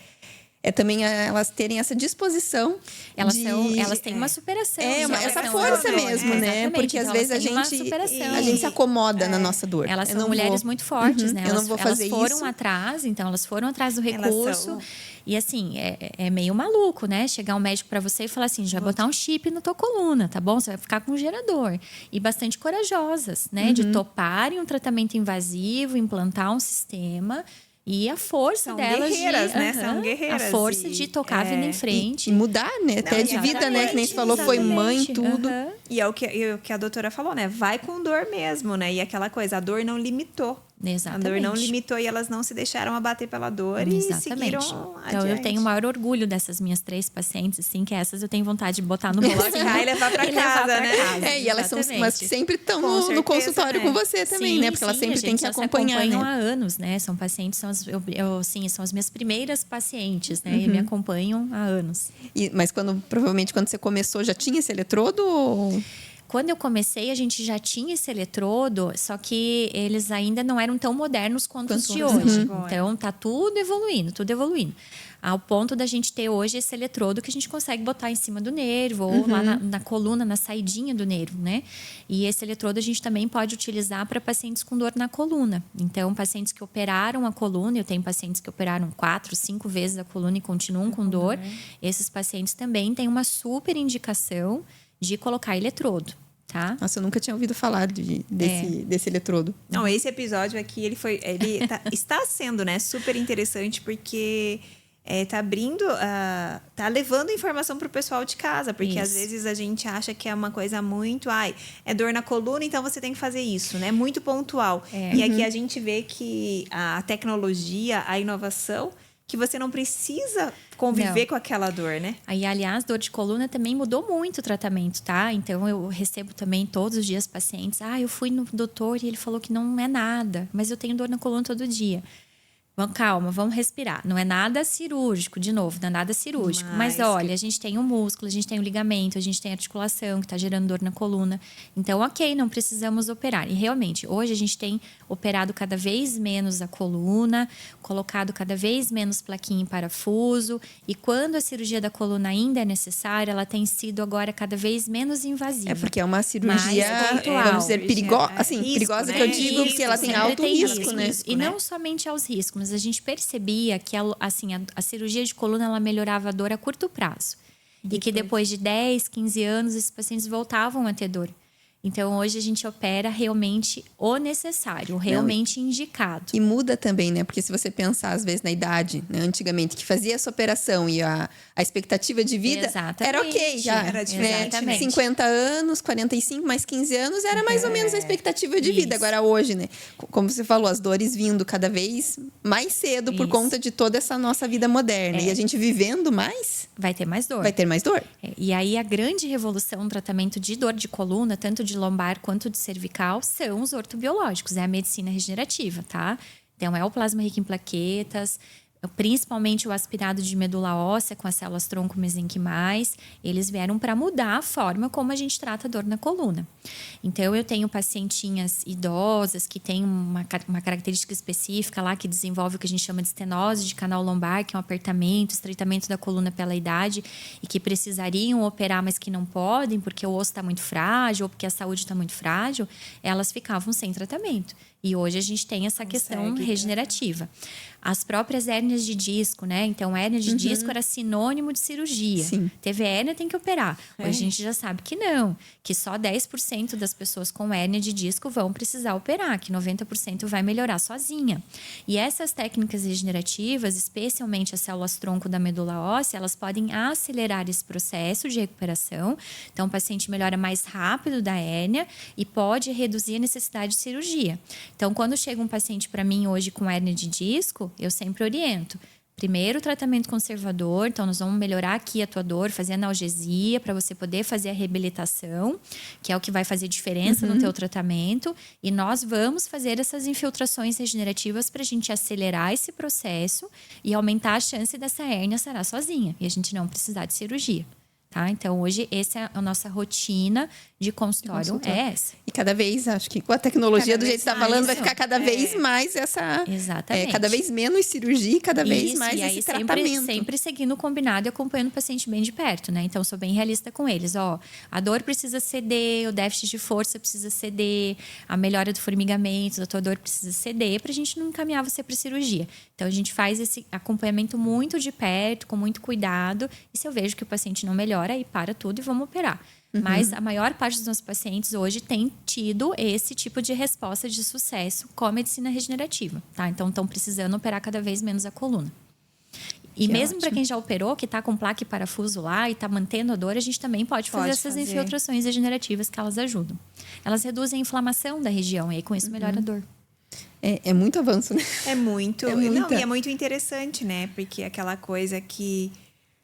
também elas terem essa disposição.
Elas têm uma superação.
Essa força mesmo, né? Porque às vezes a gente se acomoda na nossa dor.
Elas são mulheres muito fortes, né?
Eu não vou fazer
elas foram
isso.
atrás, então elas foram atrás do recurso. E assim, é meio maluco, né? Chegar um médico para você e falar assim, já vai botar um chip na tua coluna, tá bom? Você vai ficar com um gerador. E bastante corajosas, né? De toparem um tratamento invasivo, implantar um sistema. E a força delas
guerreiras, né? São guerreiras.
A força de tocar a vida em frente.
E mudar, né? Até de vida, né? Que nem você falou, foi mãe, tudo.
E é o que a doutora falou, né? Vai com dor mesmo, né? E aquela coisa, a dor não limitou.
Exatamente.
A dor não limitou e elas não se deixaram abater pela dor e seguiram
Então,
adiante.
eu tenho o maior orgulho dessas minhas 3 pacientes, assim, que essas eu tenho vontade de botar no bolso
e levar pra casa, né?
E elas são umas que sempre estão no consultório com você também, né? Porque elas sempre têm que acompanhar,
acompanham há anos, né? São pacientes, são as minhas primeiras pacientes, né? E me acompanham há anos.
Mas provavelmente quando você começou, já tinha esse eletrodo ou...
Quando eu comecei, a gente já tinha esse eletrodo, só que eles ainda não eram tão modernos quanto os de hoje. Então, tá tudo evoluindo. Ao ponto da gente ter hoje esse eletrodo que a gente consegue botar em cima do nervo, ou lá na coluna, na saidinha do nervo, né? E esse eletrodo a gente também pode utilizar para pacientes com dor na coluna. Então, pacientes que operaram a coluna, eu tenho pacientes que operaram 4, 5 vezes a coluna e continuam com dor. Esses pacientes também têm uma super indicação de colocar eletrodo, tá?
Nossa, eu nunca tinha ouvido falar desse eletrodo.
Não, esse episódio aqui, está sendo, né, super interessante, porque tá abrindo, tá levando informação pro pessoal de casa, porque às vezes a gente acha que é uma coisa muito, é dor na coluna, então você tem que fazer isso, né? Muito pontual. E aqui a gente vê que a tecnologia, a inovação que você não precisa conviver
Não.
com aquela dor, né?
Aí, aliás, dor de coluna também mudou muito o tratamento, tá? Então, eu recebo também todos os dias pacientes. Eu fui no doutor e ele falou que não é nada, mas eu tenho dor na coluna todo dia. Calma, vamos respirar. Não é nada cirúrgico, de novo, não é nada cirúrgico. Mas olha, a gente tem o músculo, a gente tem o ligamento, a gente tem a articulação que está gerando dor na coluna. Então, ok, não precisamos operar. E realmente, hoje a gente tem operado cada vez menos a coluna, colocado cada vez menos plaquinha em parafuso. E quando a cirurgia da coluna ainda é necessária, ela tem sido agora cada vez menos invasiva.
É porque é uma cirurgia,
pontual.
vamos dizer, perigosa. Assim,
Risco,
perigosa
né?
que eu digo, porque ela tem alto risco, né?
E não somente aos riscos, mas a gente percebia que a cirurgia de coluna ela melhorava a dor a curto prazo. E que depois de 10, 15 anos, esses pacientes voltavam a ter dor. Então, hoje a gente opera realmente o necessário, realmente indicado.
E muda também, né? Porque se você pensar, às vezes, na idade, né? Antigamente, que fazia essa operação e a expectativa de vida era ok já.
Era diferente,
né? 50 anos, 45, mais 15 anos, era mais ou menos a expectativa de vida. Agora, hoje, né? Como você falou, as dores vindo cada vez mais cedo por conta de toda essa nossa vida moderna. E a gente vivendo mais...
Vai ter mais dor.
Vai ter mais dor.
E aí, a grande revolução no tratamento de dor de coluna, tanto de lombar quanto de cervical, são os ortobiológicos, é a medicina regenerativa, tá? Então, é o plasma rico em plaquetas, principalmente o aspirado de medula óssea com as células tronco mesenquimais, eles vieram para mudar a forma como a gente trata a dor na coluna. Então, eu tenho pacientinhas idosas que têm uma característica específica lá que desenvolve o que a gente chama de estenose de canal lombar, que é um apertamento, estreitamento da coluna pela idade e que precisariam operar, mas que não podem porque o osso está muito frágil ou porque a saúde está muito frágil, elas ficavam sem tratamento. E hoje a gente tem essa questão regenerativa. As próprias hérnias de disco, né? Então, hérnia de disco era sinônimo de cirurgia.
Sim.
Teve hérnia, tem que operar. Hoje a gente já sabe que não. Que só 10% das pessoas com hérnia de disco vão precisar operar. Que 90% vai melhorar sozinha. E essas técnicas regenerativas, especialmente as células tronco da medula óssea, elas podem acelerar esse processo de recuperação. Então, o paciente melhora mais rápido da hérnia e pode reduzir a necessidade de cirurgia. Então, quando chega um paciente para mim hoje com hérnia de disco, eu sempre oriento. Primeiro, o tratamento conservador. Então, nós vamos melhorar aqui a tua dor, fazer analgesia para você poder fazer a reabilitação, que é o que vai fazer diferença no teu tratamento. E nós vamos fazer essas infiltrações regenerativas para a gente acelerar esse processo e aumentar a chance dessa hérnia sarar sozinha. E a gente não precisar de cirurgia. Tá? Então, hoje, essa é a nossa rotina de consultório. É essa.
E cada vez, acho que com a tecnologia, do jeito que você está falando, vai ficar cada vez mais essa...
Exatamente.
Cada vez menos cirurgia e cada vez mais esse tratamento.
Sempre seguindo o combinado e acompanhando o paciente bem de perto, né? Então, sou bem realista com eles. A dor precisa ceder, o déficit de força precisa ceder, a melhora do formigamento, da tua dor precisa ceder para a gente não encaminhar você para cirurgia. Então, a gente faz esse acompanhamento muito de perto, com muito cuidado. E se eu vejo que o paciente não melhora, aí para tudo e vamos operar. Mas a maior parte dos nossos pacientes hoje tem tido esse tipo de resposta de sucesso com a medicina regenerativa, tá? Então, estão precisando operar cada vez menos a coluna. E mesmo para quem já operou, que está com placa e parafuso lá e está mantendo a dor, a gente também pode fazer essas infiltrações regenerativas que elas ajudam. Elas reduzem a inflamação da região e aí, com isso melhora a dor.
É muito avanço, né?
É muito. Não, e é muito interessante, né? Porque aquela coisa que...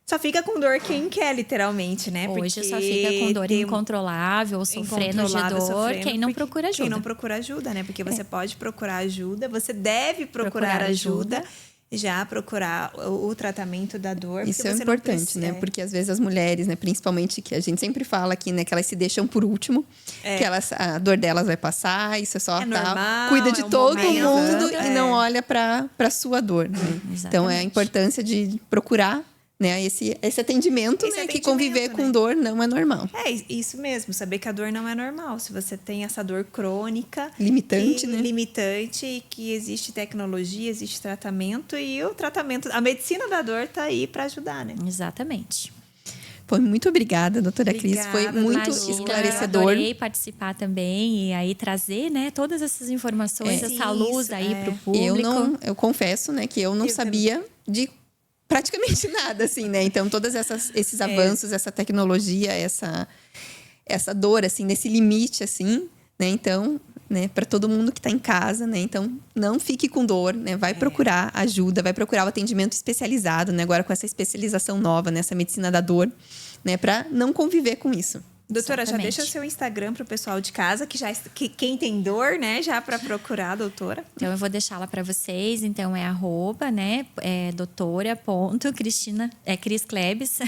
Só fica com dor quem quer, literalmente, né?
Hoje
porque
só fica com dor incontrolável, ou sofrendo de dor, quem não procura ajuda.
Quem não procura ajuda, né? Porque você pode procurar ajuda, você deve procurar ajuda. Já procurar o tratamento da dor.
Isso é importante, né? Porque às vezes as mulheres, né? Principalmente que a gente sempre fala aqui, né? Que elas se deixam por último. Que a dor delas vai passar, isso é só
normal,
cuida de todo mundo e não olha para sua dor, né? Então, é a importância de procurar, né, esse atendimento, né, que conviver com dor não é normal.
É isso mesmo, saber que a dor não é normal. Se você tem essa dor crônica...
Limitante, né?
Limitante, e que existe tecnologia, existe tratamento. E o tratamento, a medicina da dor está aí para ajudar, né?
Exatamente.
Foi muito obrigada, doutora Cris. Foi muito esclarecedor.
Adorei participar também e aí trazer, né, todas essas informações, essa luz aí para o público.
Eu confesso, né, que eu não sabia de praticamente nada, assim, né? Então, todos esses avanços, essa tecnologia, essa dor, assim, nesse limite, assim, né? Então, né, para todo mundo que está em casa, né? Então, não fique com dor, né? Vai procurar ajuda, vai procurar o atendimento especializado, né? Agora com essa especialização nova, nessa medicina da dor, né? Para não conviver com isso.
Doutora,
Exatamente.
já deixa o seu Instagram para o pessoal de casa, que quem tem dor, né? Já para procurar a doutora.
Então, eu vou deixá-la para vocês. Então, é @ né? doutora.cristina, Cris Klebs.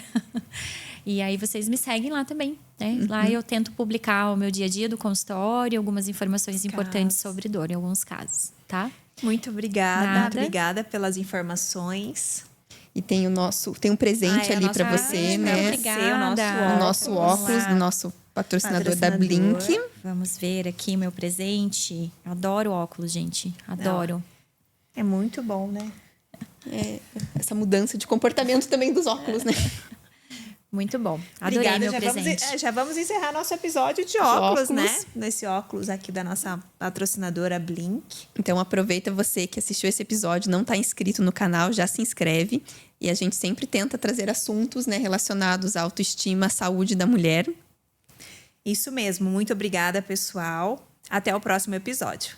E aí, vocês me seguem lá também, né? Lá eu tento publicar o meu dia a dia do consultório, algumas informações importantes sobre dor, em alguns casos, tá?
Muito obrigada.
Nada.
Obrigada pelas informações.
E tem um presente ali para você, né?
Obrigada.
O nosso óculos, do nosso patrocinador da Blink.
Vamos ver aqui meu presente. Adoro óculos, gente. Adoro.
É muito bom, né?
Essa mudança de comportamento também dos óculos, né?
Muito bom. Adorei
Obrigada.
meu presente.
Já vamos encerrar nosso episódio de óculos, né? Nesse óculos aqui da nossa patrocinadora Blink.
Então aproveita você que assistiu esse episódio, não está inscrito no canal, já se inscreve. E a gente sempre tenta trazer assuntos, né, relacionados à autoestima, à saúde da mulher.
Isso mesmo. Muito obrigada, pessoal. Até o próximo episódio.